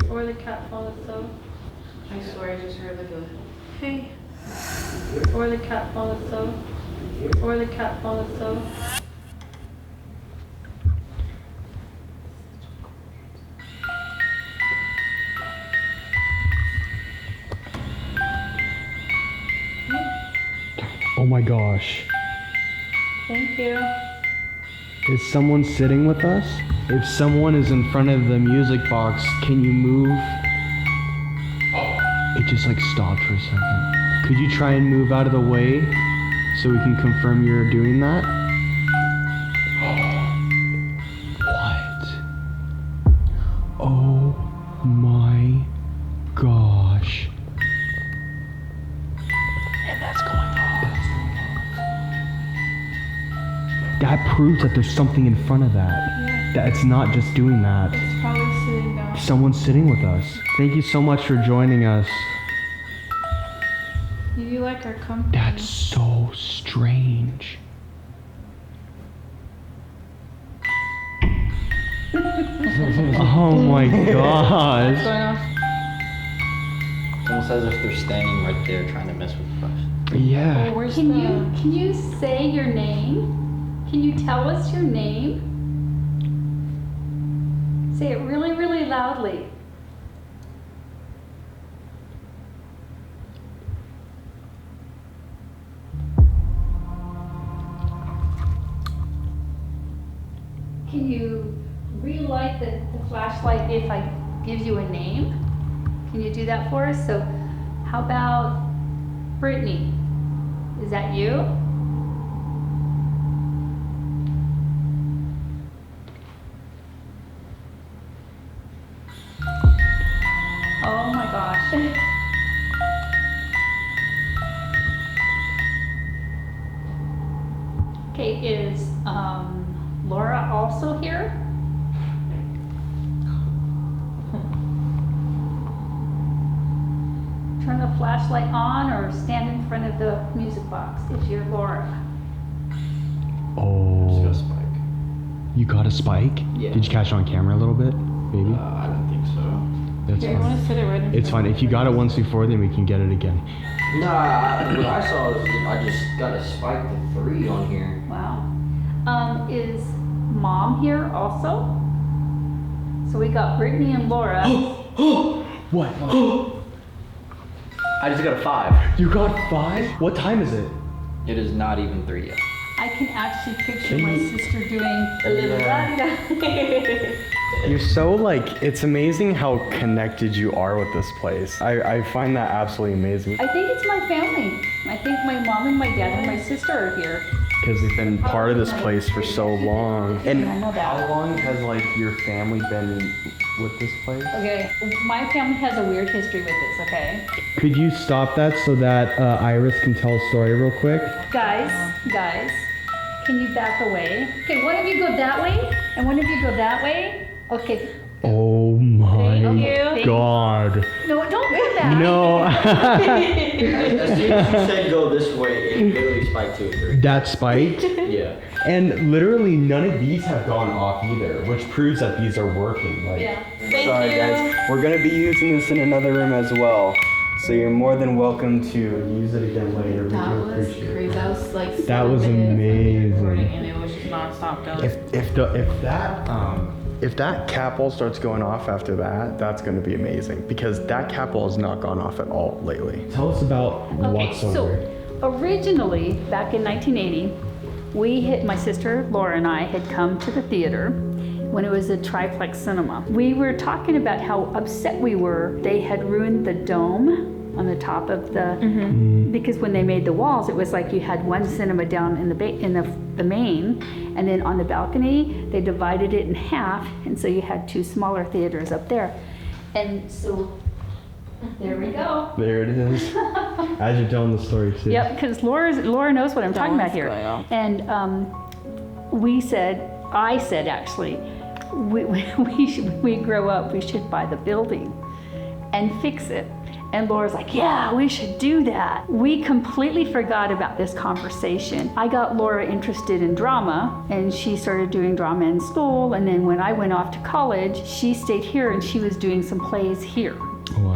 Speaker 7: Or the cat followed so. I swear I just heard like a hey. Or the cat followed so. Or the cat followed so.
Speaker 5: Oh my gosh.
Speaker 7: Thank you.
Speaker 5: Is someone sitting with us? If someone is in front of the music box, can you move? It just like stopped for a second. Could you try and move out of the way so we can confirm you're doing that? What? Oh my gosh. And that's going off. That proves that there's something in front of that.
Speaker 7: Yeah.
Speaker 5: That it's not just doing that.
Speaker 7: It's probably sitting down.
Speaker 5: Someone's sitting with us. Thank you so much for joining us.
Speaker 7: You like our company.
Speaker 5: That's so strange. Oh my
Speaker 7: What's
Speaker 5: gosh.
Speaker 7: going on?
Speaker 9: It's almost as if they're standing right there trying to mess with us.
Speaker 5: Yeah.
Speaker 7: Oh, where's
Speaker 4: Can
Speaker 7: the...
Speaker 4: you say your name? Can you tell us your name? Say it really, really loudly. Can you relight the flashlight if I give you a name? Can you do that for us? So how about Brittany? Is that you? Oh my gosh. Okay, is Laura also here? Turn the flashlight on or stand in front of the music box if you're Laura.
Speaker 5: Oh.
Speaker 9: Spike.
Speaker 5: You got a spike?
Speaker 9: Yeah.
Speaker 5: Did you catch it on camera a little bit? Maybe?
Speaker 9: I don't think so.
Speaker 5: That's
Speaker 7: Yeah, you want
Speaker 5: fine.
Speaker 7: to sit it right in
Speaker 5: It's
Speaker 7: front
Speaker 5: fine.
Speaker 7: of
Speaker 5: If you got it once before, then we can get it again.
Speaker 9: Nah, what I saw was I just got a spike to 3 on here.
Speaker 4: Wow. Is Mom here also? So we got Brittany and Laura.
Speaker 5: What?
Speaker 9: I just got a 5.
Speaker 5: You got 5? What time is it?
Speaker 9: It is not even 3 yet.
Speaker 4: I can actually picture my sister doing a little la-di-da.
Speaker 5: You're so like, it's amazing how connected you are with this place. I find that absolutely amazing.
Speaker 4: I think it's my family. I think my mom and my dad and my sister are here.
Speaker 5: Because they've been part of this place for so long. And
Speaker 4: I know that.
Speaker 5: how long has like your family been with this place?
Speaker 4: Okay, my family has a weird history with this, okay?
Speaker 5: Could you stop that so that Iris can tell a story real quick?
Speaker 4: Guys, can you back away? Okay, one of you go that way, and one of you go that way. Okay.
Speaker 5: Oh my
Speaker 4: Thank you.
Speaker 5: God.
Speaker 4: No, don't do that.
Speaker 5: No.
Speaker 9: As soon as you said go this way, it literally spiked 2 or 3.
Speaker 5: That spiked?
Speaker 9: Yeah.
Speaker 5: And literally none of these have gone off either, which proves that these are working. Like,
Speaker 4: Yeah.
Speaker 5: sorry guys, we're gonna be using this in another room as well. So you're more than welcome to use it again later. We
Speaker 7: That
Speaker 5: do
Speaker 7: was
Speaker 5: appreciate
Speaker 7: crazy.
Speaker 5: it.
Speaker 7: That was like
Speaker 5: That was
Speaker 7: 7 minutes of recording,
Speaker 5: amazing.
Speaker 7: and it was just nonstop going.
Speaker 5: If that capel starts going off after that, that's going to be amazing because that capel has not gone off at all lately. Tell us about
Speaker 4: Okay,
Speaker 5: what's
Speaker 4: so
Speaker 5: over.
Speaker 4: originally, back in 1980, my sister Laura and I had come to the theater when it was a triplex cinema. We were talking about how upset we were. They had ruined the dome on the top of the, because when they made the walls, it was like you had one cinema down in the main, and then on the balcony, they divided it in half, and so you had 2 smaller theaters up there. And so There we go.
Speaker 5: There it is. As you're telling the story too.
Speaker 4: Yep, because Laura knows what I'm talking about here. And I said actually, we grow up, we should buy the building and fix it. And Laura's like, yeah, we should do that. We completely forgot about this conversation. I got Laura interested in drama, and she started doing drama in school. And then when I went off to college, she stayed here and she was doing some plays here.
Speaker 5: Wow.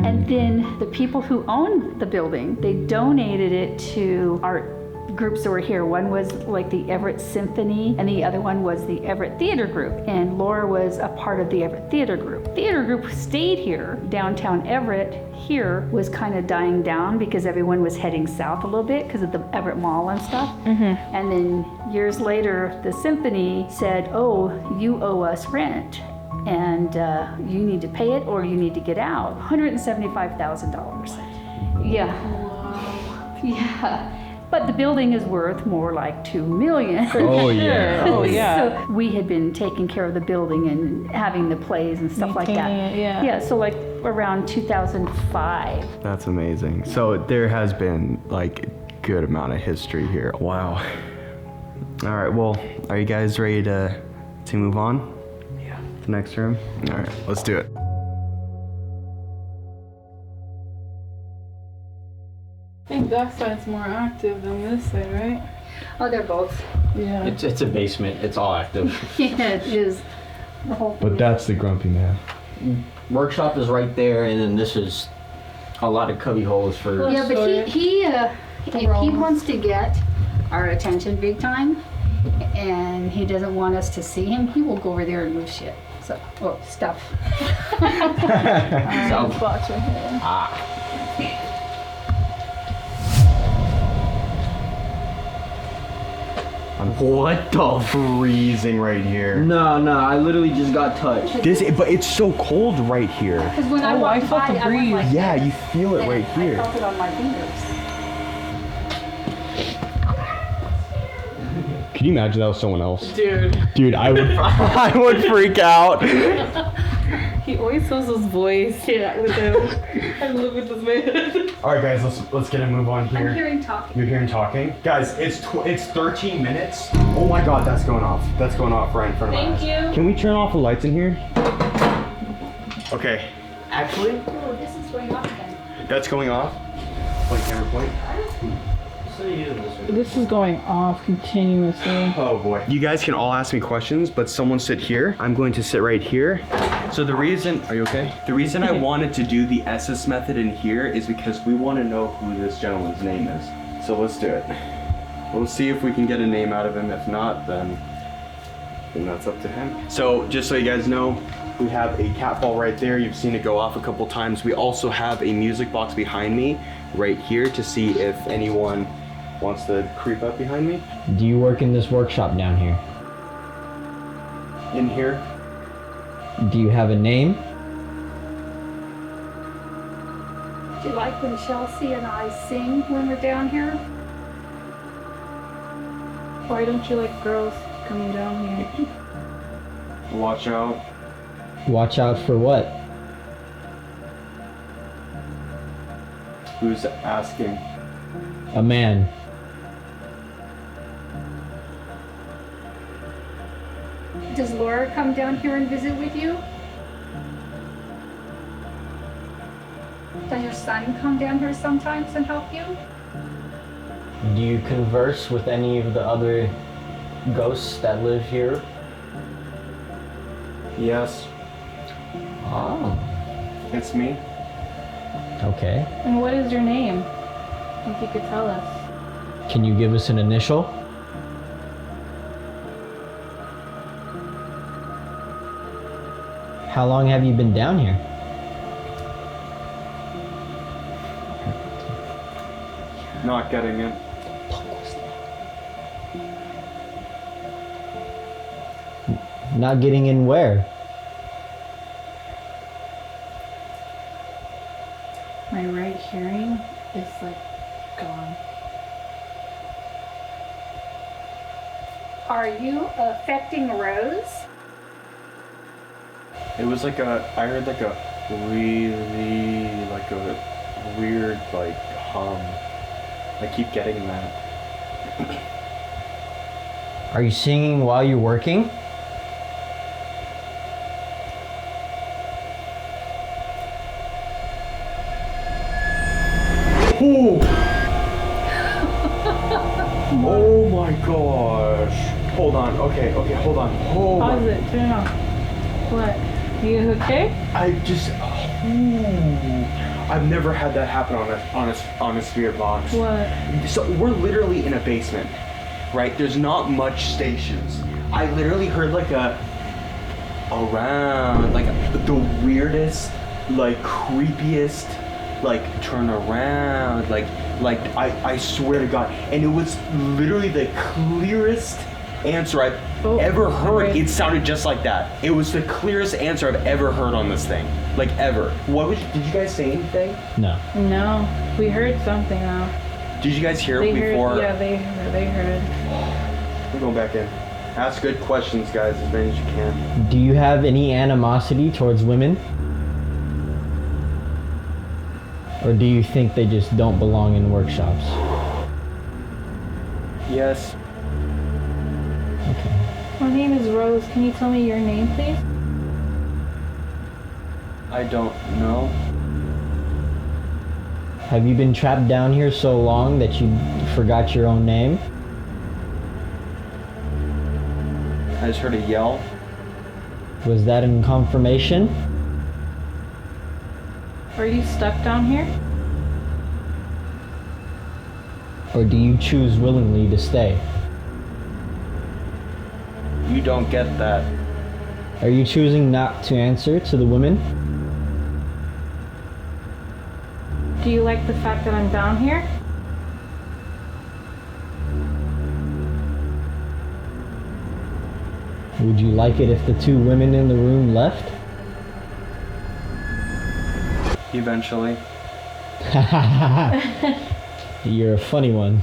Speaker 4: And then the people who owned the building, they donated it to art groups that were here. One was like the Everett Symphony, and the other one was the Everett Theater Group. And Laura was a part of the Everett Theater Group. Theater Group stayed here. Downtown Everett here was kind of dying down because everyone was heading south a little bit because of the Everett Mall and stuff. And then years later, the Symphony said, oh, you owe us rent, and you need to pay it or you need to get out. $175,000. Yeah. Wow. Yeah. But the building is worth more like $2 million.
Speaker 5: Oh yeah.
Speaker 7: Oh yeah.
Speaker 4: So we had been taking care of the building and having the plays and stuff like that. Yeah, so like around 2005.
Speaker 5: That's amazing. So there has been like a good amount of history here. Wow. All right, well, are you guys ready to move on? Yeah. The next room? All right, let's do it.
Speaker 7: I think that side's more active than this side, right?
Speaker 4: Oh, they're both.
Speaker 7: Yeah.
Speaker 8: It's a basement. It's all active.
Speaker 4: Yeah, it is. The whole thing.
Speaker 5: But that's the grumpy man.
Speaker 8: Workshop is right there, and then this is a lot of cubby holes for.
Speaker 4: Yeah, but if he wants to get our attention big time, and he doesn't want us to see him, he will go over there and move shit. So, well, stuff.
Speaker 7: Spots right here.
Speaker 5: What the freezing right here?
Speaker 8: No, I literally just got touched.
Speaker 5: But it's so cold right here.
Speaker 4: Because when I walked
Speaker 7: felt
Speaker 4: by,
Speaker 7: the
Speaker 4: I went
Speaker 7: breeze.
Speaker 4: like
Speaker 5: Yeah,
Speaker 4: this,
Speaker 5: you feel it
Speaker 4: and
Speaker 5: right here.
Speaker 4: I felt it on my fingers.
Speaker 5: Could you imagine that was someone else?
Speaker 7: Dude,
Speaker 5: I would I would freak out.
Speaker 7: he always does his voice. Yeah, with him. I live with this man.
Speaker 5: All right, guys, let's get a move on here.
Speaker 4: I'm hearing talking.
Speaker 5: You're hearing talking? Guys, it's 13 minutes. Oh my god, that's going off. That's going off right in front of my eyes.
Speaker 7: Thank you.
Speaker 5: Can we turn off the lights in here? Okay.
Speaker 8: Actually,
Speaker 4: Oh, this is going off again.
Speaker 5: That's going off. Point, camera point.
Speaker 7: This is going off continuously.
Speaker 5: Oh boy. You guys can all ask me questions, but someone sit here. I'm going to sit right here. So the reason, are you okay? The reason I wanted to do the SS method in here is because we want to know who this gentleman's name is. So let's do it. We'll see if we can get a name out of him. If not, then that's up to him. So just so you guys know, we have a cat ball right there. You've seen it go off a couple times. We also have a music box behind me right here to see if anyone wants to creep up behind me.
Speaker 8: do you work in this workshop down here?
Speaker 5: In here.
Speaker 8: Do you have a name?
Speaker 4: Do you like when Chelsea and I sing when we're down here?
Speaker 7: Why don't you like girls coming down here?
Speaker 5: Watch out.
Speaker 8: Watch out for what?
Speaker 5: Who's asking?
Speaker 8: A man.
Speaker 4: Does Laura come down here and visit with you? Does your son come down here sometimes and help you?
Speaker 8: Do you converse with any of the other ghosts that live here?
Speaker 5: Yes,
Speaker 8: Oh.
Speaker 5: it's me.
Speaker 8: Okay.
Speaker 7: And what is your name? If you could tell us.
Speaker 8: Can you give us an initial? How long have you been down here?
Speaker 5: Not getting it.
Speaker 8: Not getting in where?
Speaker 7: My right hearing is like gone.
Speaker 4: Are you affecting Rose?
Speaker 5: It was like I heard like a
Speaker 3: really like a weird like hum. I keep getting that.
Speaker 8: Are you singing while you're working?
Speaker 3: Oh! Oh my gosh. Hold on. Okay, hold on. Hold on.
Speaker 7: Pause it. Turn it off. What? You okay?
Speaker 3: I've never had that happen on a spirit box.
Speaker 7: What?
Speaker 3: So we're literally in a basement, right? There's not much stations. I literally heard like the weirdest, like creepiest, like turn around, like I swear to God, and it was literally the clearest answer I've ever heard.
Speaker 7: Okay.
Speaker 3: It sounded just like that. It was the clearest answer I've ever heard on this thing, like ever. Did you guys say anything?
Speaker 8: No.
Speaker 7: No. We heard something though.
Speaker 3: Did you guys hear it before?
Speaker 7: Heard, yeah, they heard it.
Speaker 3: We're going back in. Ask good questions, guys, as many as you can.
Speaker 8: Do you have any animosity towards women? Or do you think they just don't belong in workshops?
Speaker 3: Yes.
Speaker 8: Okay.
Speaker 7: My name is Rose. Can you tell me your name, please?
Speaker 3: I don't know.
Speaker 8: Have you been trapped down here so long that you forgot your own name?
Speaker 3: I just heard a yell.
Speaker 8: Was that in confirmation?
Speaker 7: Are you stuck down here?
Speaker 8: Or do you choose willingly to stay?
Speaker 3: You don't get that.
Speaker 8: Are you choosing not to answer to the women?
Speaker 7: Do you like the fact that I'm down here?
Speaker 8: Would you like it if the two women in the room left?
Speaker 3: Eventually.
Speaker 8: You're a funny one.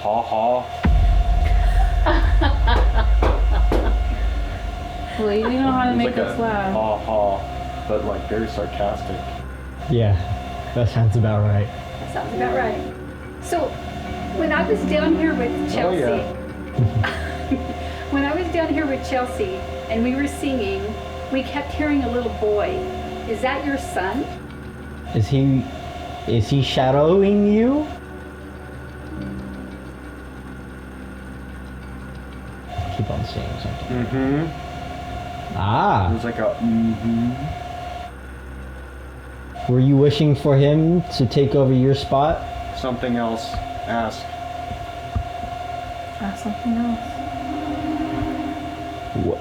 Speaker 3: Ha ha.
Speaker 7: Well, you know how to make
Speaker 3: Like
Speaker 7: us
Speaker 3: a
Speaker 7: laugh.
Speaker 3: ha ha, but like very sarcastic.
Speaker 8: Yeah, that sounds about right.
Speaker 4: That sounds about right. So, when I was down here with Chelsea,
Speaker 3: Oh,
Speaker 4: when I was down here with Chelsea and we were singing, we kept hearing a little boy. Is that your son?
Speaker 8: Is he shadowing you? Keep on saying something.
Speaker 3: Mm-hmm. It
Speaker 8: Ah,
Speaker 3: was like a mm-hmm.
Speaker 8: were you wishing for him to take over your spot?
Speaker 3: Something else. Ask.
Speaker 7: Something else.
Speaker 8: What?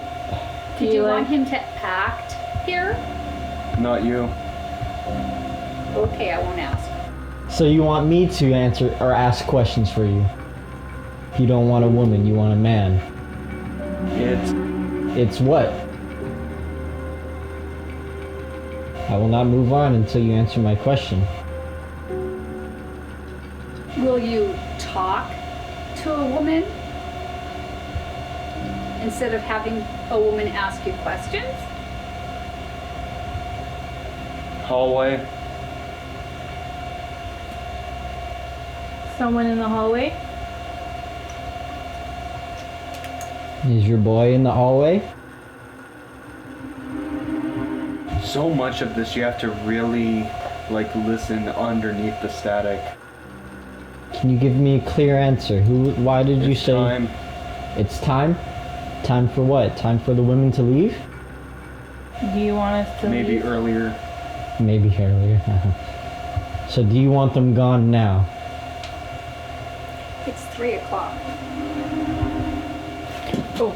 Speaker 4: Did you want him to act here?
Speaker 3: Not you.
Speaker 4: Okay, I won't ask.
Speaker 8: So you want me to answer or ask questions for you? You don't want a woman, you want a man. It's what? I will not move on until you answer my question.
Speaker 4: Will you talk to a woman instead of having a woman ask you questions?
Speaker 3: Hallway.
Speaker 7: Someone in the hallway?
Speaker 8: Is your boy in the hallway?
Speaker 3: So much of this you have to really like listen underneath the static.
Speaker 8: Can you give me a clear answer? Why did you
Speaker 3: It's
Speaker 8: say
Speaker 3: time.
Speaker 8: it's time? Time for what? Time for the women to leave?
Speaker 7: Do you want us to
Speaker 3: Maybe
Speaker 7: leave?
Speaker 3: earlier.
Speaker 8: Maybe earlier. So do you want them gone now?
Speaker 4: It's 3 o'clock.
Speaker 7: Oh,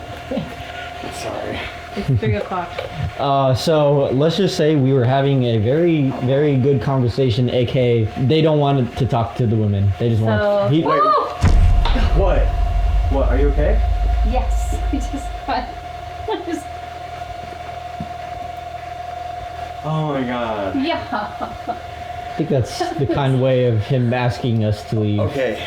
Speaker 3: Sorry.
Speaker 7: it's 3 o'clock.
Speaker 8: So let's just say we were having a very, very good conversation, aka they don't want to talk to the women. They just want
Speaker 7: So-
Speaker 8: he,
Speaker 3: Wait. What? What? Are you okay?
Speaker 4: Yes, I just got.
Speaker 3: Oh my god.
Speaker 4: Yeah.
Speaker 8: I think that's the kind way of him asking us to leave.
Speaker 3: Okay.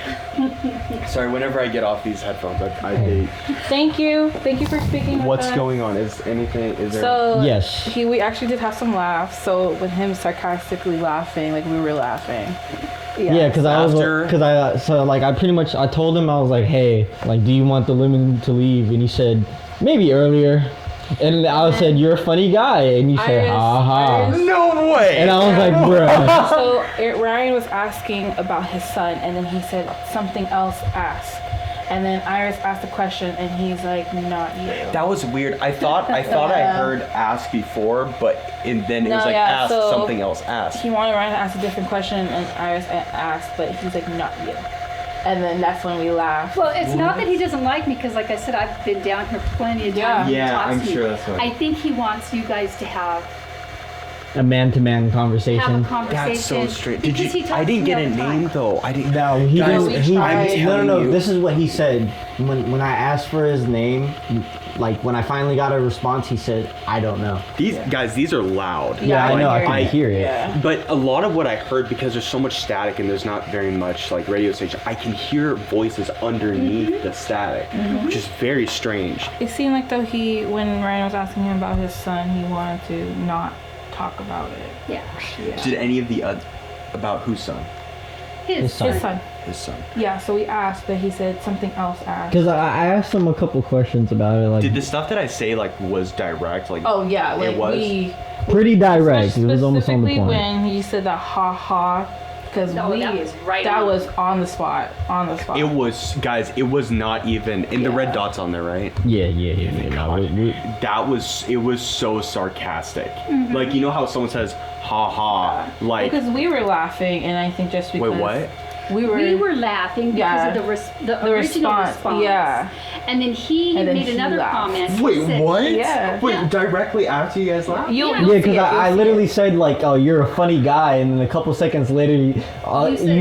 Speaker 3: Sorry, whenever I get off these headphones, I hate.
Speaker 7: Thank you for speaking with
Speaker 3: What's
Speaker 7: us.
Speaker 3: going on? Is there...
Speaker 7: So
Speaker 8: Yes.
Speaker 7: we actually did have some laughs. So with him sarcastically laughing, like we were laughing.
Speaker 8: Yeah, because I told him, I was like, hey, like, do you want the women to leave? And he said, maybe earlier. And I said, you're a funny guy. And you said, ha ha.
Speaker 3: No way!
Speaker 8: And I was like, bruh.
Speaker 7: So Ryan was asking about his son, and then he said something else ask. And then Iris asked a question, and he's like, not you.
Speaker 3: That was weird. I thought I heard ask before, but then it was like ask
Speaker 7: so
Speaker 3: something else. Ask.
Speaker 7: He wanted Ryan to ask a different question, and Iris asked, but he's like, not you. And then that's when we laughed.
Speaker 4: Well, it's not that he doesn't like me, because like I said, I've been down here plenty of times.
Speaker 3: Yeah,
Speaker 4: He
Speaker 3: I'm
Speaker 4: talks to
Speaker 3: sure
Speaker 4: me.
Speaker 3: that's what.
Speaker 4: I think he wants you guys to have
Speaker 8: A man-to-man
Speaker 4: a
Speaker 8: conversation.
Speaker 4: conversation.
Speaker 3: That's so strange.
Speaker 4: Because he talks
Speaker 3: I didn't
Speaker 4: to
Speaker 3: get
Speaker 4: me
Speaker 3: a
Speaker 4: all the time.
Speaker 3: name though. I didn't.
Speaker 8: No, he
Speaker 3: Guys,
Speaker 8: didn't.
Speaker 3: I'm telling
Speaker 8: No.
Speaker 3: you.
Speaker 8: This is what he said when I asked for his name. Like when I finally got a response, he said, "I don't know."
Speaker 3: These are loud.
Speaker 8: Yeah, I know. I
Speaker 3: I
Speaker 8: can hear it.
Speaker 7: Yeah.
Speaker 3: But a lot of what I heard, because there's so much static and there's not very much like radio station, I can hear voices underneath the static, which is very strange.
Speaker 7: It seemed like though when Ryan was asking him about his son, he wanted to not talk about it.
Speaker 4: Yeah.
Speaker 3: Did any of the about whose son?
Speaker 4: His
Speaker 8: son.
Speaker 7: His son.
Speaker 3: His son.
Speaker 7: Yeah, so we asked, but he said something else asked.
Speaker 8: Because I asked him a couple questions about it. Like,
Speaker 3: Did the stuff that I say like was direct? Like
Speaker 7: Oh yeah, like
Speaker 3: it was.
Speaker 8: pretty direct. It was almost on the
Speaker 7: Specifically
Speaker 8: point.
Speaker 7: when he said that ha ha, because
Speaker 4: No, that was right
Speaker 7: that
Speaker 4: on.
Speaker 7: was on the spot.
Speaker 3: It was, guys. It was not even in the red dots on there, right?
Speaker 8: Yeah. No,
Speaker 3: It was so sarcastic. Like, you know how someone says ha ha, like
Speaker 7: because we were laughing, and I think just because
Speaker 3: wait, what?
Speaker 7: we were
Speaker 4: laughing because
Speaker 7: Yeah.
Speaker 4: of the original response.
Speaker 7: Yeah.
Speaker 4: And then he
Speaker 7: And then
Speaker 4: made
Speaker 7: he
Speaker 4: another
Speaker 7: laughed.
Speaker 4: comment. He
Speaker 3: Wait,
Speaker 4: said-
Speaker 3: what?
Speaker 7: Yeah.
Speaker 3: Wait,
Speaker 4: Yeah.
Speaker 3: directly after you guys laughed?
Speaker 7: You'll
Speaker 4: Yeah.
Speaker 7: see
Speaker 8: Yeah, because
Speaker 7: it, you'll
Speaker 8: I
Speaker 7: see
Speaker 8: literally
Speaker 7: it.
Speaker 8: said like, "Oh, you're a funny guy," and then a couple seconds later, you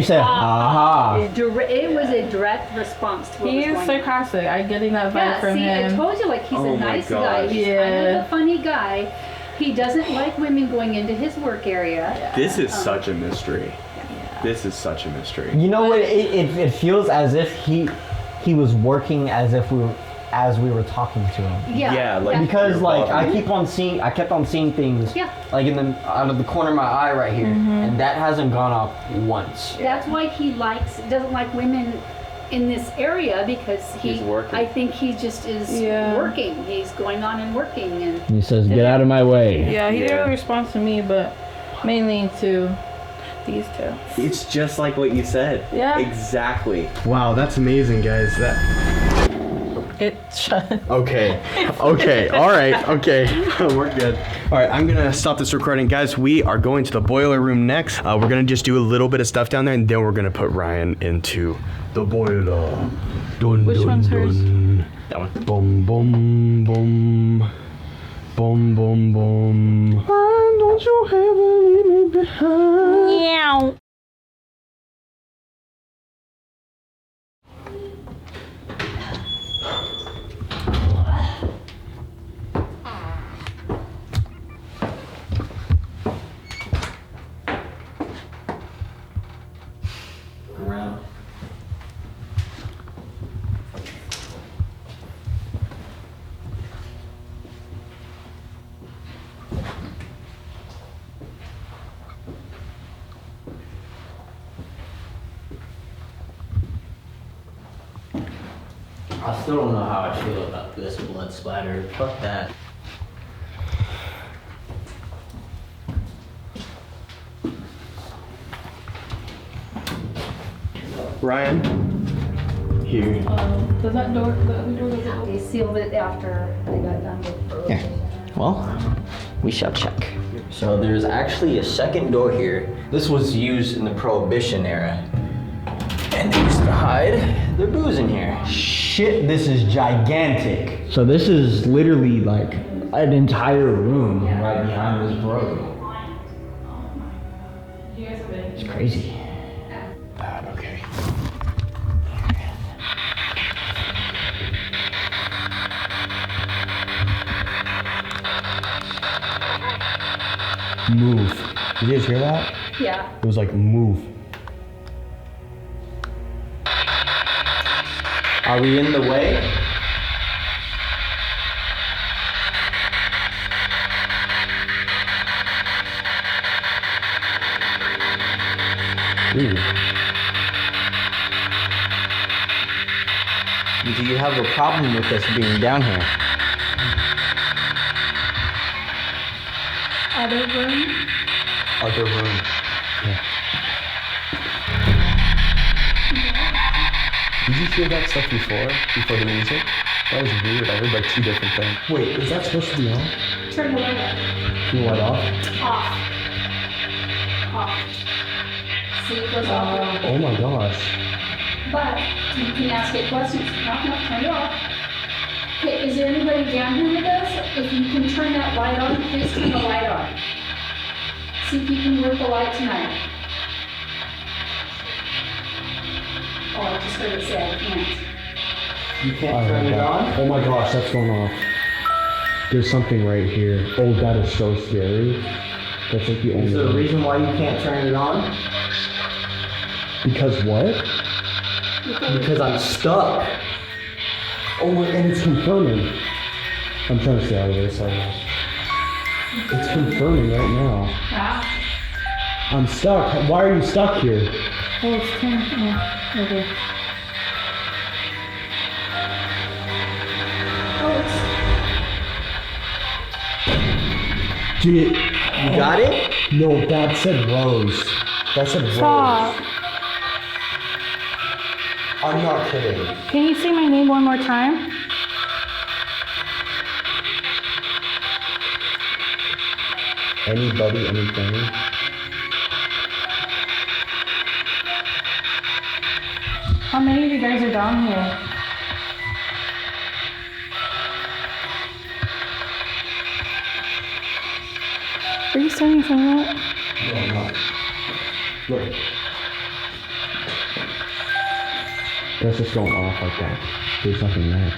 Speaker 8: said, "Ha ha."
Speaker 4: It was a direct response to what
Speaker 7: He
Speaker 4: was
Speaker 7: is
Speaker 4: going on.
Speaker 7: sarcastic. I'm getting that vibe
Speaker 4: Yeah,
Speaker 7: from
Speaker 4: see, I
Speaker 7: him.
Speaker 4: told you, like, he's
Speaker 3: Oh
Speaker 4: a
Speaker 3: my
Speaker 4: nice guy.
Speaker 3: gosh.
Speaker 4: He's kind
Speaker 7: Yeah.
Speaker 4: of a funny guy. He doesn't like women going into his work area.
Speaker 3: This is such a mystery. This is such a mystery.
Speaker 8: You know what? It feels as if he was working as if we were talking to him.
Speaker 3: Yeah, like-
Speaker 8: Because like I
Speaker 3: You're
Speaker 8: kept on seeing things
Speaker 4: Yeah.
Speaker 8: like out of the corner of my eye right here, and that hasn't gone off once.
Speaker 4: That's why he doesn't like women in this area, because
Speaker 3: He's working.
Speaker 4: I think he just is
Speaker 7: Yeah.
Speaker 4: working. He's going on and working, and
Speaker 8: He says, "Get out of my way."
Speaker 7: Yeah, he didn't
Speaker 3: Yeah.
Speaker 7: really respond to me, but mainly to these two.
Speaker 3: It's just like what you said.
Speaker 7: Yeah.
Speaker 3: Exactly. Wow, that's amazing, guys.
Speaker 7: It shut.
Speaker 3: Okay. All right. Okay. We're good. All right. I'm gonna stop this recording, guys. We are going to the boiler room next. We're gonna just do a little bit of stuff down there, and then we're gonna put Ryan into the boiler. Dun,
Speaker 7: Which
Speaker 3: dun,
Speaker 7: one's hers?
Speaker 3: dun. That one. Boom, boom, boom. Boom, boom, boom. Ryan, don't you ever leave me behind.
Speaker 7: Meow.
Speaker 9: Around. I still don't know how I feel about this blood splatter. Fuck that.
Speaker 3: Ryan. Here.
Speaker 7: Does that door, the other door doesn't open?
Speaker 4: they sealed it after they got done with.
Speaker 9: Yeah. Well, we shall check. So there's actually a second door here. This was used in the Prohibition era. And they used to hide their booze in here.
Speaker 8: Shit, this is gigantic. So this is literally like an entire room right behind this road. It's crazy.
Speaker 3: Okay.
Speaker 8: Move. Did you guys hear that?
Speaker 4: Yeah.
Speaker 5: It was like move.
Speaker 9: Are we in the way?
Speaker 5: Ooh.
Speaker 9: Do you have a problem with us being down here?
Speaker 7: Other room?
Speaker 5: Other room. Yeah. Did you hear that stuff before the music? That was weird. I heard like two different things. Wait, is that supposed to be on?
Speaker 4: Turn the light off.
Speaker 5: Can you light off?
Speaker 4: Off. Off. See, it goes off.
Speaker 5: Oh my gosh.
Speaker 4: But you can ask it questions. No, turn it off. Okay, is there anybody down here with us? If you can turn that light on, please turn the light on. See if you can work the light tonight. Oh, I just heard it say I can't.
Speaker 9: You can't turn it on?
Speaker 5: Oh my gosh, that's going off. There's something right here. Oh, that is so scary. That's like the only
Speaker 9: Is there a
Speaker 5: one.
Speaker 9: reason why you can't turn it on?
Speaker 5: Because what?
Speaker 9: Because I'm stuck.
Speaker 5: Oh, and it's confirming. I'm trying to stay out of this. It's confirming right now.
Speaker 4: Ah.
Speaker 5: I'm stuck. Why are you stuck here?
Speaker 7: Oh, it's 10. Yeah, okay.
Speaker 5: Did
Speaker 9: You got it?
Speaker 5: No, that said Rose. That said Rose.
Speaker 7: Stop.
Speaker 5: I'm not kidding.
Speaker 7: Can you say my name one more time?
Speaker 5: Anybody, anything?
Speaker 7: How many of you guys are down here? Are you starting from that?
Speaker 5: No, I'm not. Look. That's just going off like that. There's nothing there.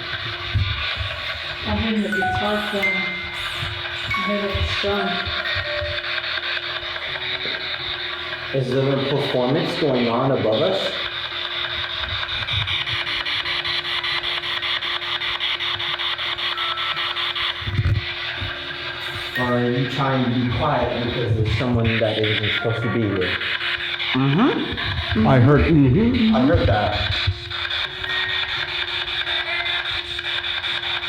Speaker 7: I heard the guitar playing. I heard it strong.
Speaker 9: Is there a performance going on above us? Or are you trying to be quiet because there's someone that isn't supposed to be here? Mm-hmm.
Speaker 5: I heard, I heard that.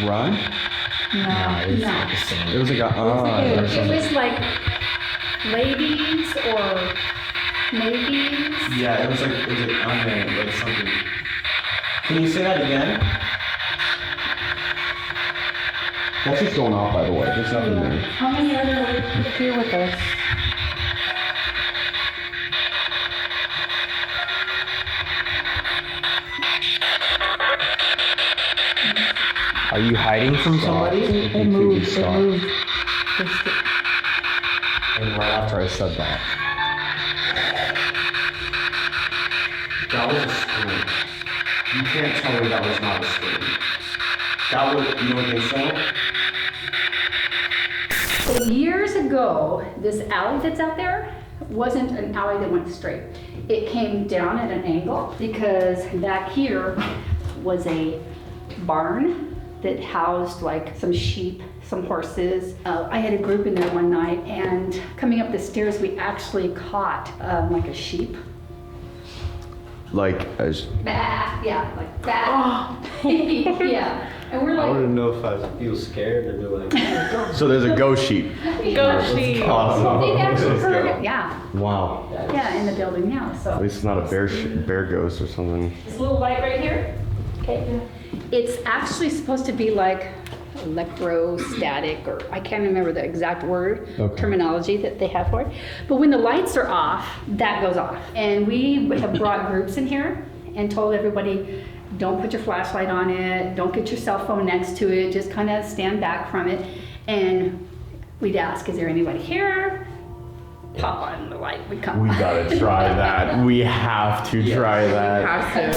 Speaker 5: Run?
Speaker 7: No.
Speaker 9: It's
Speaker 4: No.
Speaker 9: not the same.
Speaker 5: It was like a,
Speaker 4: It was like ladies or maybes.
Speaker 5: yeah, it was like unnamed, like something. Can you say that again? That's just going off, by the way. There's nothing there.
Speaker 7: How many are here with us?
Speaker 9: Are you hiding from somebody?
Speaker 7: It moved. It moved.
Speaker 5: And right after I said that. That was a scream. You can't tell me that was not a scream. That was, you know what they say?
Speaker 4: So years ago, this alley that's out there wasn't an alley that went straight. It came down at an angle because back here was a barn that housed like some sheep, some horses. I had a group in there one night, and coming up the stairs, we actually caught like a sheep.
Speaker 5: Like, as
Speaker 4: Bah, yeah, like bah. Yeah, and we're like,
Speaker 9: know if I feel scared or do like.
Speaker 5: so there's a ghost sheep.
Speaker 7: Go sheep.
Speaker 5: Awesome.
Speaker 4: they've actually
Speaker 5: Let's
Speaker 4: heard
Speaker 5: go.
Speaker 4: it. Yeah,
Speaker 5: Wow.
Speaker 4: yeah, in the building now.
Speaker 5: At
Speaker 4: So
Speaker 5: least it's not a bear ghost or something.
Speaker 4: this little light right here. Okay, it's actually supposed to be like electrostatic, or I can't remember the exact word terminology that they have for it. But when the lights are off, that goes off. And we have brought groups in here and told everybody, don't put your flashlight on it, don't get your cell phone next to it, just kind of stand back from it. And we'd ask, is there anybody here? Pop on the light, we come.
Speaker 5: We gotta try that. We have to try that.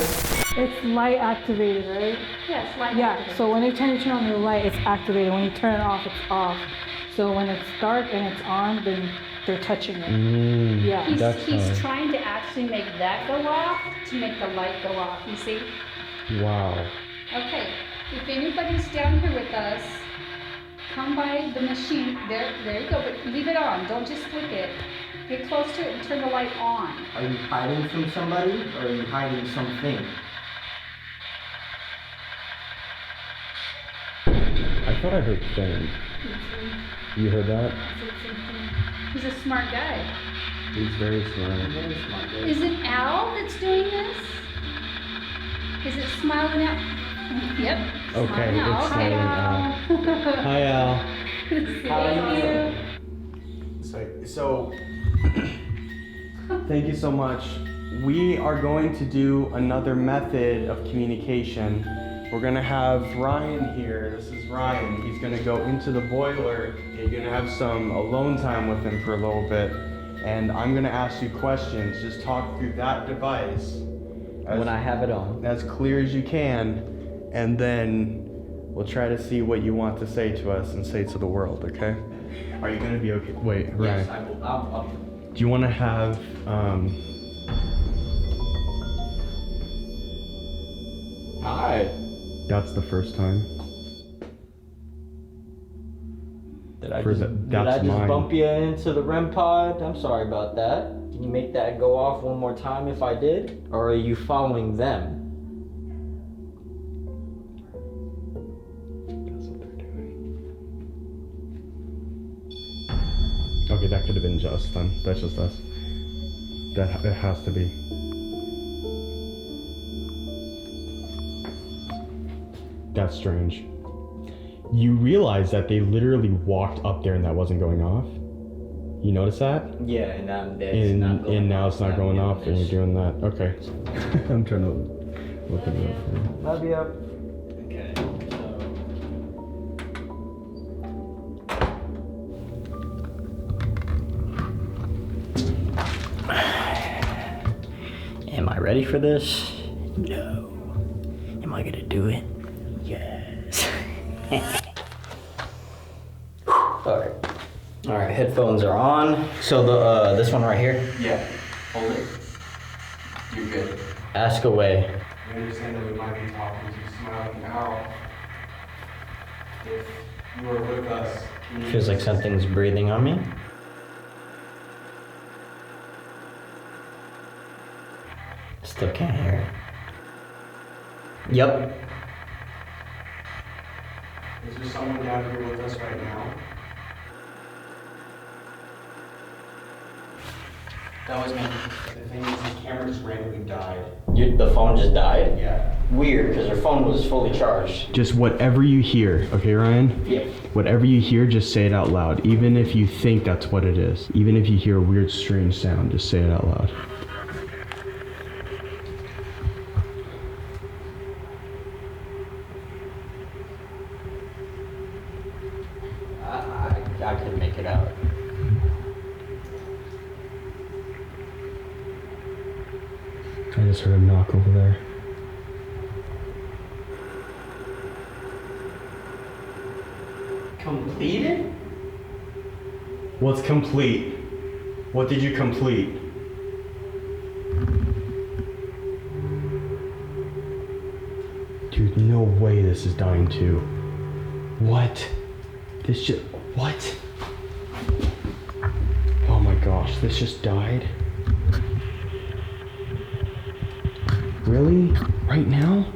Speaker 7: It's light activated, right?
Speaker 4: Yes, light.
Speaker 7: Yeah, so when you turn on the light, it's activated. When you turn it off, it's off. So when it's dark and it's on, then they're touching it. Yeah.
Speaker 4: He's trying to actually make that go off to make the light go off, you see?
Speaker 5: Wow.
Speaker 4: Okay, if anybody's down here with us, come by the machine. There you go, but leave it on. Don't just flick it. Get close to it and turn the light on.
Speaker 9: Are you hiding from somebody or are you hiding something?
Speaker 5: I thought I heard thing. You heard that?
Speaker 4: He's a smart guy.
Speaker 5: He's very smart.
Speaker 9: Very smart.
Speaker 4: Is it Al that's doing this? Is it Smiling Al? Yep.
Speaker 5: Okay,
Speaker 4: Smiling Al.
Speaker 5: it's
Speaker 4: Hi,
Speaker 5: Smiling
Speaker 4: Al.
Speaker 5: Hi, Al.
Speaker 4: Thank you.
Speaker 5: So, thank you so much. We are going to do another method of communication. We're gonna have Ryan here. This is Ryan. He's gonna go into the boiler. You're gonna have some alone time with him for a little bit. And I'm gonna ask you questions. Just talk through that device
Speaker 9: When I have it on.
Speaker 5: as clear as you can. And then we'll try to see what you want to say to us and say to the world, okay? Are you gonna be okay? Wait, Ryan.
Speaker 9: Yes, I will. I'll
Speaker 5: Do you want to have,
Speaker 9: Hi.
Speaker 5: that's the first time.
Speaker 9: Did I
Speaker 5: For
Speaker 9: just,
Speaker 5: the-
Speaker 9: did
Speaker 5: that's
Speaker 9: I just
Speaker 5: mine.
Speaker 9: bump you into the REM pod? I'm sorry about that. Can you make that go off one more time if I did? Or are you following them?
Speaker 5: That's what they're doing. Okay, that could have been just then. That's just us. It has to be. That's strange. You realize that they literally walked up there and that wasn't going off? You notice that?
Speaker 9: Yeah, and
Speaker 5: now it's not going off and you're doing that. Okay. I'm trying to look it up for you.
Speaker 9: Love you. Okay, Am I ready for this? No. Am I gonna do it? Yes. Alright. Alright, headphones are on. So this one right here?
Speaker 5: Yeah. Hold it. You're good.
Speaker 9: Ask away.
Speaker 5: We understand that we might be talking to Smiling Al. If you were with us.
Speaker 9: Feels like something's breathing on me. Still can't hear it. Yep.
Speaker 5: Is there someone down here with us right now? That was me. The thing is, the camera just randomly died.
Speaker 9: The phone just died?
Speaker 5: Yeah.
Speaker 9: Weird, because your phone was fully charged.
Speaker 5: Just whatever you hear, okay, Ryan?
Speaker 9: Yep.
Speaker 5: Whatever you hear, just say it out loud. Even if you think that's what it is. Even if you hear a weird, strange sound, just say it out loud.
Speaker 9: I could make it out.
Speaker 5: I just heard a knock over there.
Speaker 9: Completed?
Speaker 5: What's complete? What did you complete? Dude, no way this is dying too. What? This just, what? Oh my gosh, this just died? Really? Right now?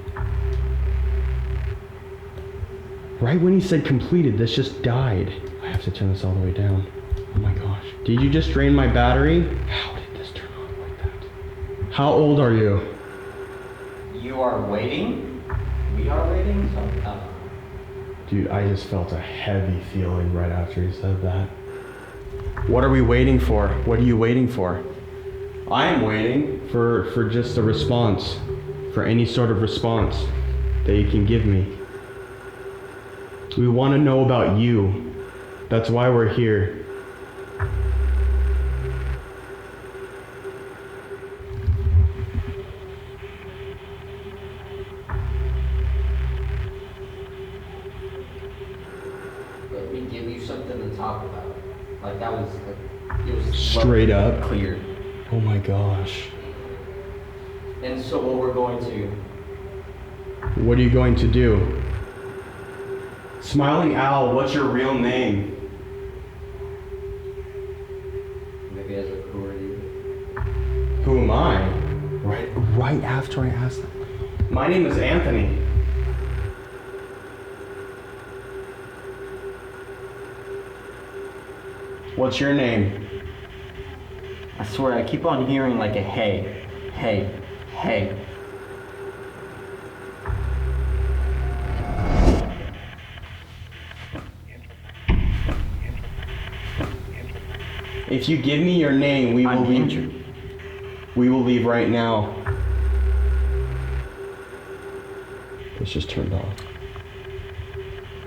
Speaker 5: Right when he said completed, this just died. I have to turn this all the way down. Oh my gosh. Did you just drain my battery? How did this turn on like that? How old are you?
Speaker 9: You are waiting? We are waiting?
Speaker 5: Dude, I just felt a heavy feeling right after he said that. What are we waiting for? What are you waiting for? I am waiting for just a response. For any sort of response that you can give me. We want to know about you. That's why we're here.
Speaker 9: Let me give you something to talk about. Like that was It was
Speaker 5: Straight up?
Speaker 9: clear.
Speaker 5: Oh my gosh.
Speaker 9: And so what we're going to...
Speaker 5: What are you going to do? Smiling Owl, what's your real name?
Speaker 9: Maybe as a recording.
Speaker 5: Who am I? Right after I asked that. My name is Anthony. What's your name?
Speaker 9: I swear, I keep on hearing like a hey, hey, hey.
Speaker 5: If you give me your name, we will
Speaker 9: I'm
Speaker 5: leave.
Speaker 9: injured.
Speaker 5: We will leave right now. It's just turned off.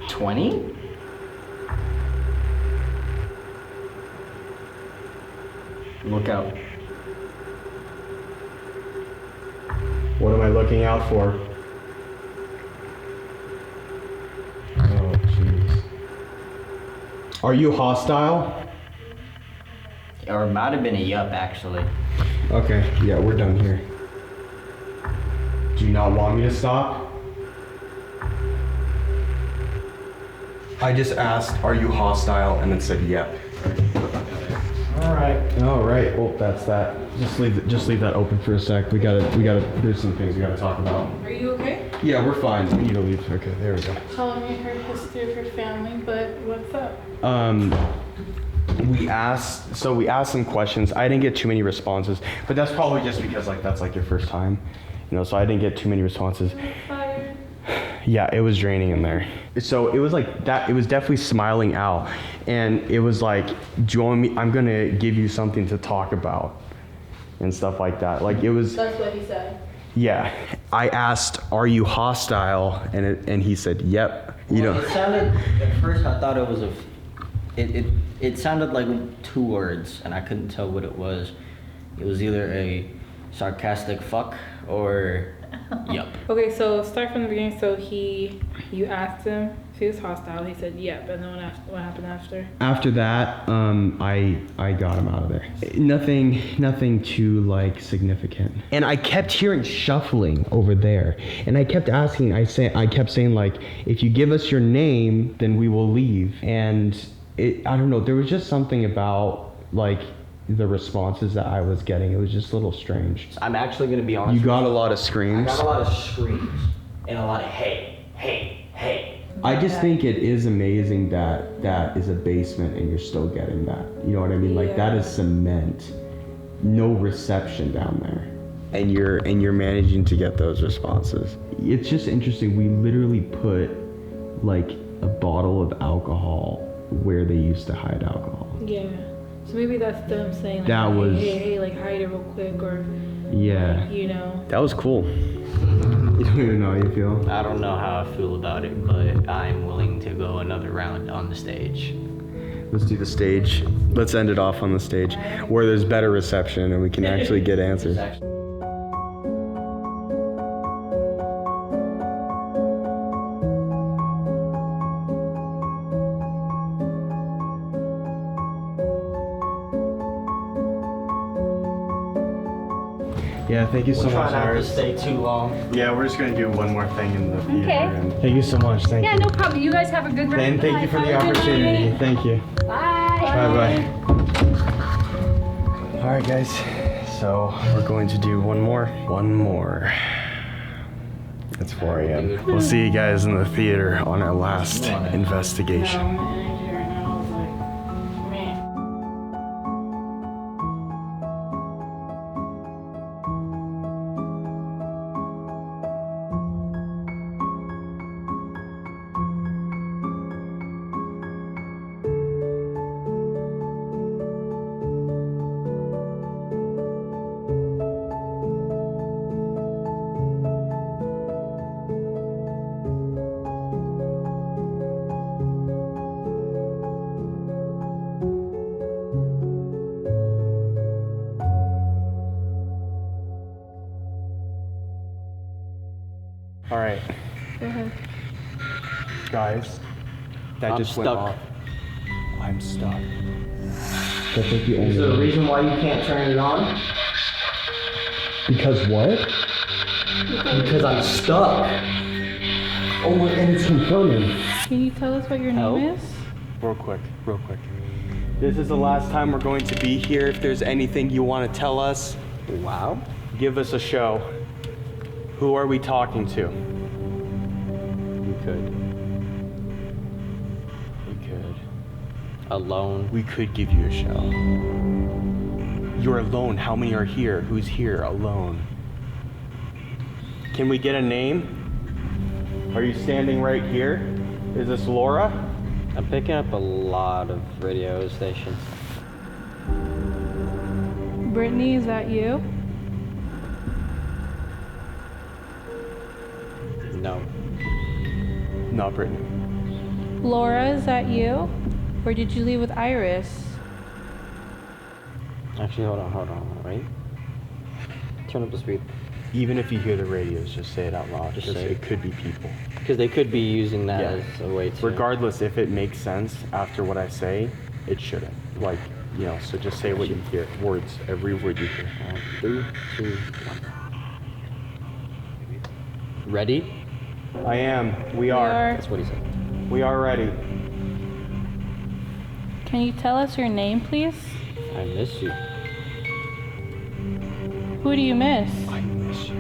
Speaker 9: 20? Look out.
Speaker 5: What am I looking out for? Oh, jeez. Are you hostile?
Speaker 9: Or it might have been a yup, actually.
Speaker 5: Okay, yeah, we're done here. Do you not want me to stop? I just asked, are you hostile? And it said, yep. All right. Well, that's that. Just leave that open for a sec. We gotta. There's some things we gotta talk about.
Speaker 7: Are you okay?
Speaker 5: Yeah, we're fine. We need to leave. Okay, there we go.
Speaker 7: Telling me her history of her family, but what's up?
Speaker 5: We asked some questions. I didn't get too many responses, but that's probably just because that's your first time, so I didn't get too many responses.
Speaker 7: Fired.
Speaker 5: Yeah, it was draining in there. So it was like that. It was definitely Smiling Owl, and it was like, do you want me? I'm gonna give you something to talk about, and stuff like that. Like it was.
Speaker 7: That's what he said.
Speaker 5: Yeah, I asked, are you hostile? And he said, yep.
Speaker 9: It sounded, at first I thought it was it sounded like two words, and I couldn't tell what it was. It was either a sarcastic fuck or yup.
Speaker 7: Okay, so start from the beginning. So you asked him if he was hostile. He said yep, and then what happened after?
Speaker 5: After that, I got him out of there. Nothing too significant. And I kept hearing shuffling over there, and I kept asking. I kept saying if you give us your name, then we will leave. And I don't know. There was just something about the responses that I was getting. It was just a little strange.
Speaker 9: I'm actually gonna be honest.
Speaker 5: You got a lot of screams.
Speaker 9: I got a lot of screams and a lot of hey, hey, hey.
Speaker 5: I just think it is amazing that is a basement and you're still getting that. You know what I mean? That is cement. No reception down there. And you're managing to get those responses. It's just interesting. We literally put a bottle of alcohol where they used to hide alcohol.
Speaker 7: Yeah. So maybe that's them saying
Speaker 5: that was
Speaker 7: hey, hide it real quick, or
Speaker 5: yeah. That was cool. You don't even know how you feel.
Speaker 9: I don't know how I feel about it, but I'm willing to go another round on the stage.
Speaker 5: Let's do the stage. Let's end it off on the stage where there's better reception and we can actually get answers. Yeah, thank you so much.
Speaker 9: We'll try not to stay too long.
Speaker 5: Yeah, we're just gonna do one more thing in the theater.
Speaker 4: Okay.
Speaker 5: And thank you so much. Thank you.
Speaker 4: Yeah, no problem. You guys have a good rest.
Speaker 5: And thank you for the opportunity. Thank you.
Speaker 4: Bye.
Speaker 5: Bye. All right, guys. So we're going to do one more. It's 4 a.m. We'll see you guys in the theater on our last investigation. All right. Guys, that
Speaker 9: I'm
Speaker 5: just went
Speaker 9: stuck.
Speaker 5: off. I'm stuck.
Speaker 8: That's like the
Speaker 9: Is
Speaker 8: only
Speaker 9: there a
Speaker 8: one.
Speaker 9: reason why you can't turn it on?
Speaker 8: Because what?
Speaker 9: Because I'm stuck.
Speaker 8: Oh, and it's confirming.
Speaker 7: Can you tell us what your
Speaker 9: Help?
Speaker 7: name is?
Speaker 5: Real quick. This is the last time we're going to be here. If there's anything you want to tell us,
Speaker 9: Wow.
Speaker 5: give us a show. Who are we talking to?
Speaker 9: You could. Alone.
Speaker 5: We could give you a show. You're alone. How many are here? Who's here alone? Can we get a name? Are you standing right here? Is this Laura?
Speaker 9: I'm picking up a lot of radio stations.
Speaker 7: Brittany, is that you?
Speaker 9: No.
Speaker 5: Not Brittany.
Speaker 7: Laura, is that you? Or did you leave with Iris?
Speaker 9: Actually, hold on, wait. Turn up the speed.
Speaker 5: Even if you hear the radios, just say it out loud.
Speaker 9: Just
Speaker 5: Because
Speaker 9: say
Speaker 5: it could be people.
Speaker 9: Because they could be using that
Speaker 5: Yeah.
Speaker 9: as a way to...
Speaker 5: Regardless if it makes sense after what I say, it shouldn't. Like, so just say what you hear. Words. Every word you hear.
Speaker 9: 3, 2, 1. Ready?
Speaker 5: I am. We are.
Speaker 9: That's what he said.
Speaker 5: We are ready.
Speaker 7: Can you tell us your name, please?
Speaker 9: I miss you.
Speaker 7: Who do you miss?
Speaker 5: I miss you.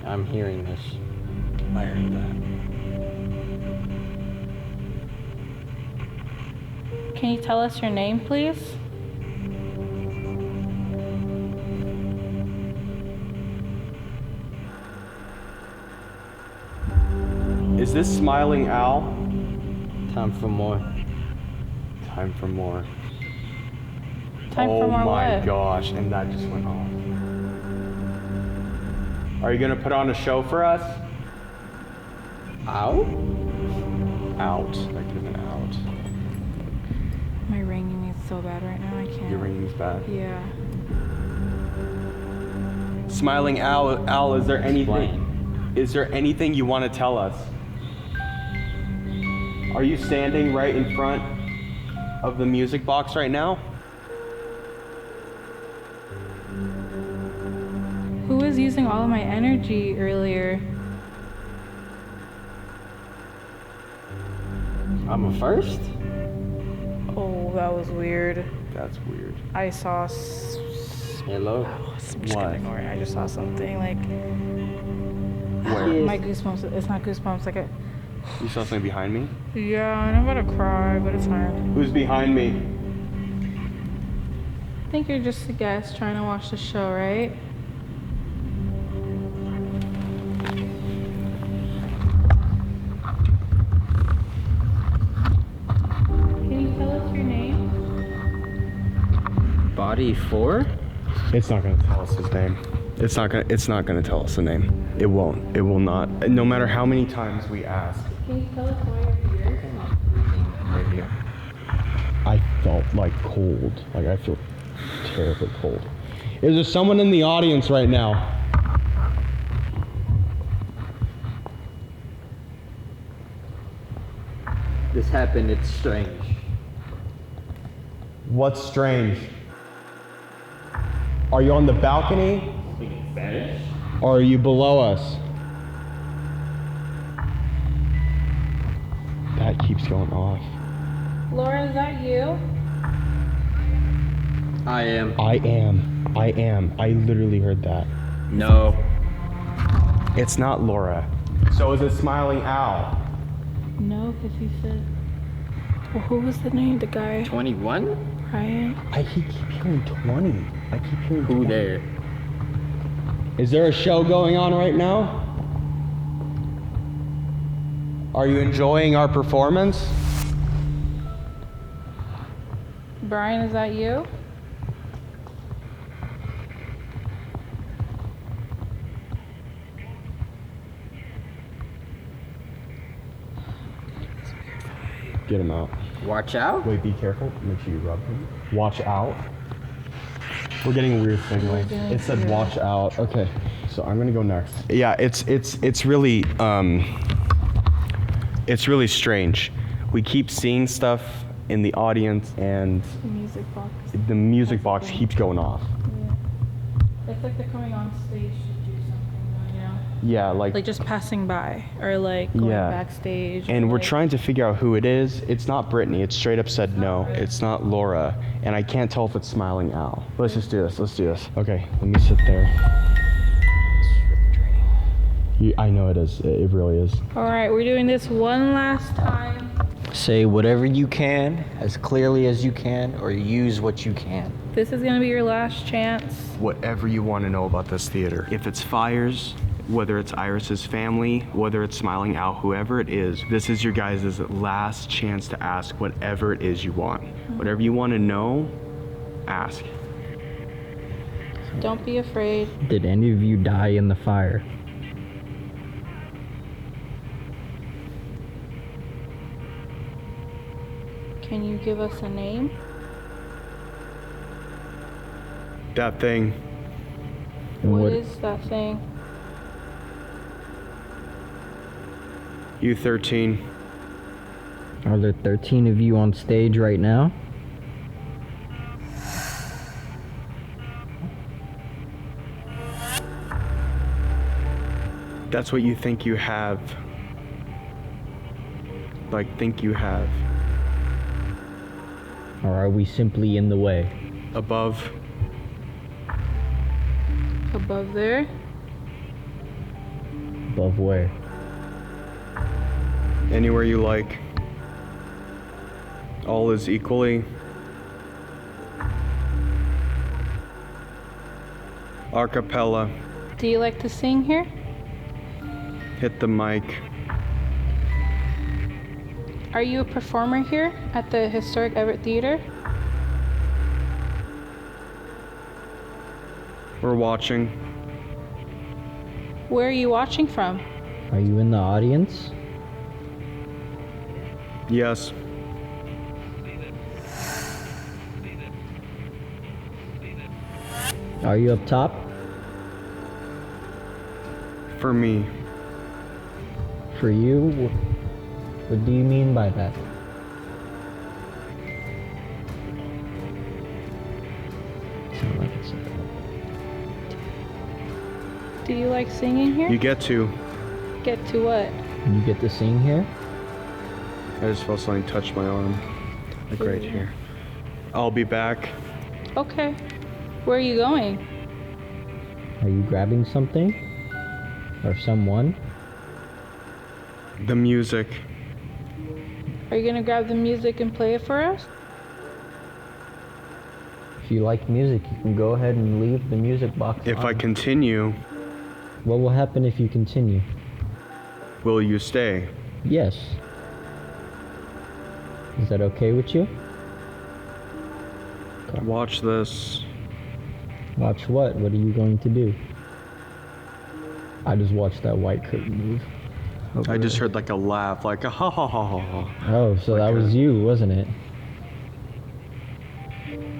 Speaker 9: I'm hearing this.
Speaker 5: I heard that.
Speaker 7: Can you tell us your name, please?
Speaker 5: Is this Smiling Al?
Speaker 9: Time for more.
Speaker 5: Time for more.
Speaker 7: Time
Speaker 5: oh
Speaker 7: for more
Speaker 5: my
Speaker 7: what?
Speaker 5: gosh, and that just went off. Are you gonna put on a show for us?
Speaker 9: Ow?
Speaker 5: Out. That could have been out.
Speaker 7: My ringing is so bad right now, I can't.
Speaker 5: Your ringing's bad.
Speaker 7: Yeah.
Speaker 5: Smiling Al, is there anything?
Speaker 9: Explain.
Speaker 5: Is there anything you want to tell us? Are you standing right in front of the music box right now?
Speaker 7: Who was using all of my energy earlier?
Speaker 9: I'm a first?
Speaker 7: Oh, that was weird.
Speaker 5: That's weird.
Speaker 7: I saw.
Speaker 9: Hello?
Speaker 7: I'm just
Speaker 5: What?
Speaker 7: gonna ignore it. I just saw something like.
Speaker 5: Where?
Speaker 7: My goosebumps. It's not goosebumps. Like a.
Speaker 5: You saw something behind me?
Speaker 7: Yeah, and I'm about to cry, but it's fine.
Speaker 5: Who's behind me?
Speaker 7: I think you're just a guest trying to watch the show, right? Can you tell us your name?
Speaker 9: Body 4?
Speaker 5: It's not gonna tell us his name. It's not gonna tell us the name. It won't. It will not. No matter how many times we ask.
Speaker 7: Can you tell us why you're here?
Speaker 5: Right here.
Speaker 8: I felt like cold. Like I feel terribly cold. Is there someone in the audience right now?
Speaker 9: This happened, it's strange.
Speaker 5: What's strange? Are you on the balcony?
Speaker 8: Or are you below us? That keeps going off.
Speaker 7: Laura, is that you?
Speaker 9: I am.
Speaker 8: I am. I literally heard that.
Speaker 9: No.
Speaker 5: It's not Laura. So is it Smiling Al?
Speaker 7: No, because he said. Well, who was the name? The guy?
Speaker 9: 21?
Speaker 7: Ryan?
Speaker 8: I keep hearing 20. I keep hearing
Speaker 9: Who
Speaker 8: 20.
Speaker 9: there?
Speaker 8: Is there a show going on right now?
Speaker 5: Are you enjoying our performance?
Speaker 7: Brian, is that you?
Speaker 8: Get him out.
Speaker 9: Watch out.
Speaker 8: Wait, be careful. Make sure you rub him. Watch out. We're getting weird signals. It said watch out. Okay, so I'm gonna go next.
Speaker 5: Yeah, it's really strange. We keep seeing stuff in the audience, and
Speaker 7: The music box.
Speaker 5: the music box keeps going off.
Speaker 7: Yeah. It's like they're coming on stage to do something, you know?
Speaker 5: Yeah,
Speaker 7: Like just passing by, or like going
Speaker 5: Yeah.
Speaker 7: backstage.
Speaker 5: and
Speaker 7: or
Speaker 5: we're
Speaker 7: like,
Speaker 5: trying to figure out who it is. It's not Brittany. It straight up said no. It's not Laura. And I can't tell if it's Smiling Al. Let's just do this. Let's do this. Okay, let me sit there. I know it is. It really is.
Speaker 7: All right, we're doing this one last time.
Speaker 9: Say whatever you can, as clearly as you can, or use what you can.
Speaker 7: This is gonna be your last chance.
Speaker 5: Whatever you want to know about this theater. If it's fires, whether it's Iris's family, whether it's Smiling Al, whoever it is, this is your guys' last chance to ask whatever it is you want. Whatever you want to know, ask.
Speaker 7: Don't be afraid.
Speaker 8: Did any of you die in the fire?
Speaker 7: Can you give us a name?
Speaker 5: That thing.
Speaker 8: And
Speaker 7: What is that thing?
Speaker 5: You 13.
Speaker 8: Are there 13 of you on stage right now?
Speaker 5: That's what you think you have. Like, think you have.
Speaker 8: Or are we simply in the way?
Speaker 5: Above.
Speaker 7: Above there?
Speaker 8: Above where?
Speaker 5: Anywhere you like. All is equally. A cappella.
Speaker 7: Do you like to sing here?
Speaker 5: Hit the mic.
Speaker 7: Are you a performer here at the Historic Everett Theater?
Speaker 5: We're watching.
Speaker 7: Where are you watching from?
Speaker 8: Are you in the audience?
Speaker 5: Yes.
Speaker 8: Are you up top?
Speaker 5: For me.
Speaker 8: For you? What do you mean by that? Sound like it's
Speaker 7: Do you like singing here?
Speaker 5: You get to.
Speaker 7: Get to what?
Speaker 8: You get to sing here?
Speaker 5: I just felt something touch my arm. Like right here. I'll be back.
Speaker 7: Okay. Where are you going?
Speaker 8: Are you grabbing something? Or someone?
Speaker 5: The music.
Speaker 7: Are you gonna grab the music and play it for us?
Speaker 8: If you like music, you can go ahead and leave the music box
Speaker 5: If
Speaker 8: on.
Speaker 5: I continue,
Speaker 8: What will happen if you continue?
Speaker 5: will you stay?
Speaker 8: Yes. Is that okay with you?
Speaker 5: Watch this.
Speaker 8: Watch what? What are you going to do? I just watched that white curtain move.
Speaker 5: I just heard like a laugh, like a ha ha ha ha ha.
Speaker 8: Oh, so that was you, wasn't it?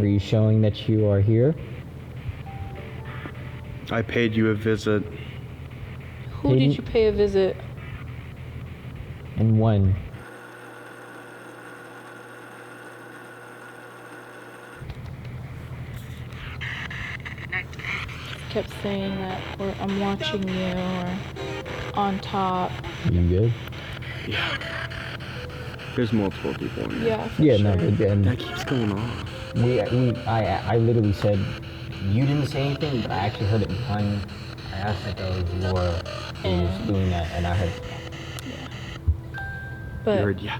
Speaker 8: Were you showing that you are here?
Speaker 5: I paid you a visit.
Speaker 7: Who did you pay a visit?
Speaker 8: And when?
Speaker 7: Kept saying that, or I'm watching you, or on top.
Speaker 8: You good?
Speaker 5: There's multiple people in there.
Speaker 7: Yeah, for
Speaker 8: Yeah,
Speaker 7: sure.
Speaker 8: no, again.
Speaker 5: That keeps going on.
Speaker 8: I literally said, you didn't say anything, but I actually heard it behind me. I asked if that was Laura who was doing that, and I heard,
Speaker 7: But
Speaker 5: You heard, yeah.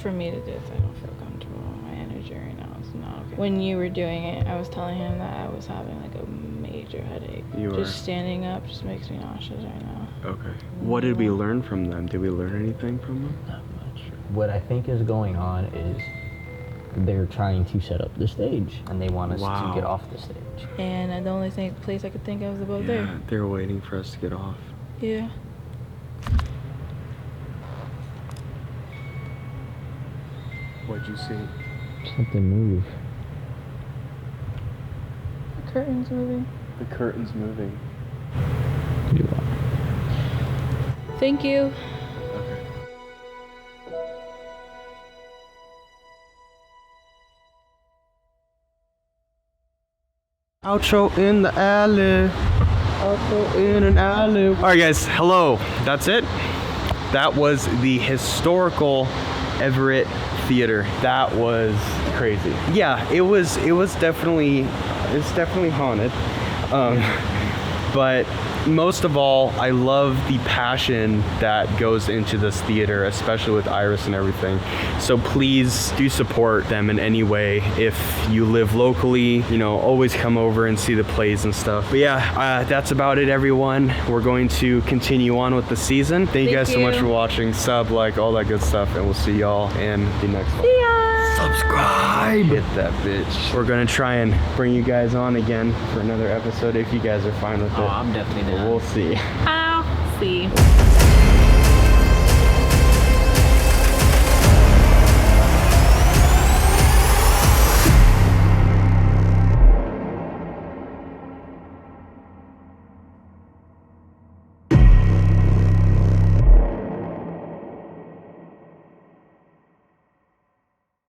Speaker 7: for me to do this, I don't feel comfortable. My energy right now is not okay. When you were doing it, I was telling him that I was having like a major headache.
Speaker 5: You were?
Speaker 7: Just standing up just makes me nauseous right now.
Speaker 5: Okay. What did we learn from them? Did we learn anything from them?
Speaker 8: not much. What I think is going on is they're trying to set up the stage.
Speaker 9: And they want us
Speaker 5: Wow.
Speaker 9: to get off the stage.
Speaker 7: And the only place I could think of was above
Speaker 5: Yeah,
Speaker 7: there.
Speaker 5: they were waiting for us to get off.
Speaker 7: Yeah.
Speaker 5: What'd you see?
Speaker 8: Something move.
Speaker 7: The curtain's moving.
Speaker 5: The curtain's moving.
Speaker 8: You are.
Speaker 7: Thank you.
Speaker 5: Okay. Outro in the alley. Outro in an alley. All right, guys. Hello. That's it. That was the Historical Everett Theater. That was crazy. Yeah, it's definitely haunted. But most of all, I love the passion that goes into this theater, especially with Iris and everything. So please do support them in any way. If you live locally, you know, always come over and see the plays and stuff. But yeah, that's about it, everyone. We're going to continue on with the season. Thank you guys so much for watching. Sub, like, all that good stuff, and we'll see y'all in the next one.
Speaker 1: See ya!
Speaker 5: Subscribe! Hit that bitch. We're gonna try and bring you guys on again for another episode if you guys are fine with it.
Speaker 6: Oh, I'm definitely
Speaker 5: But
Speaker 6: down.
Speaker 5: we'll see.
Speaker 7: I'll see.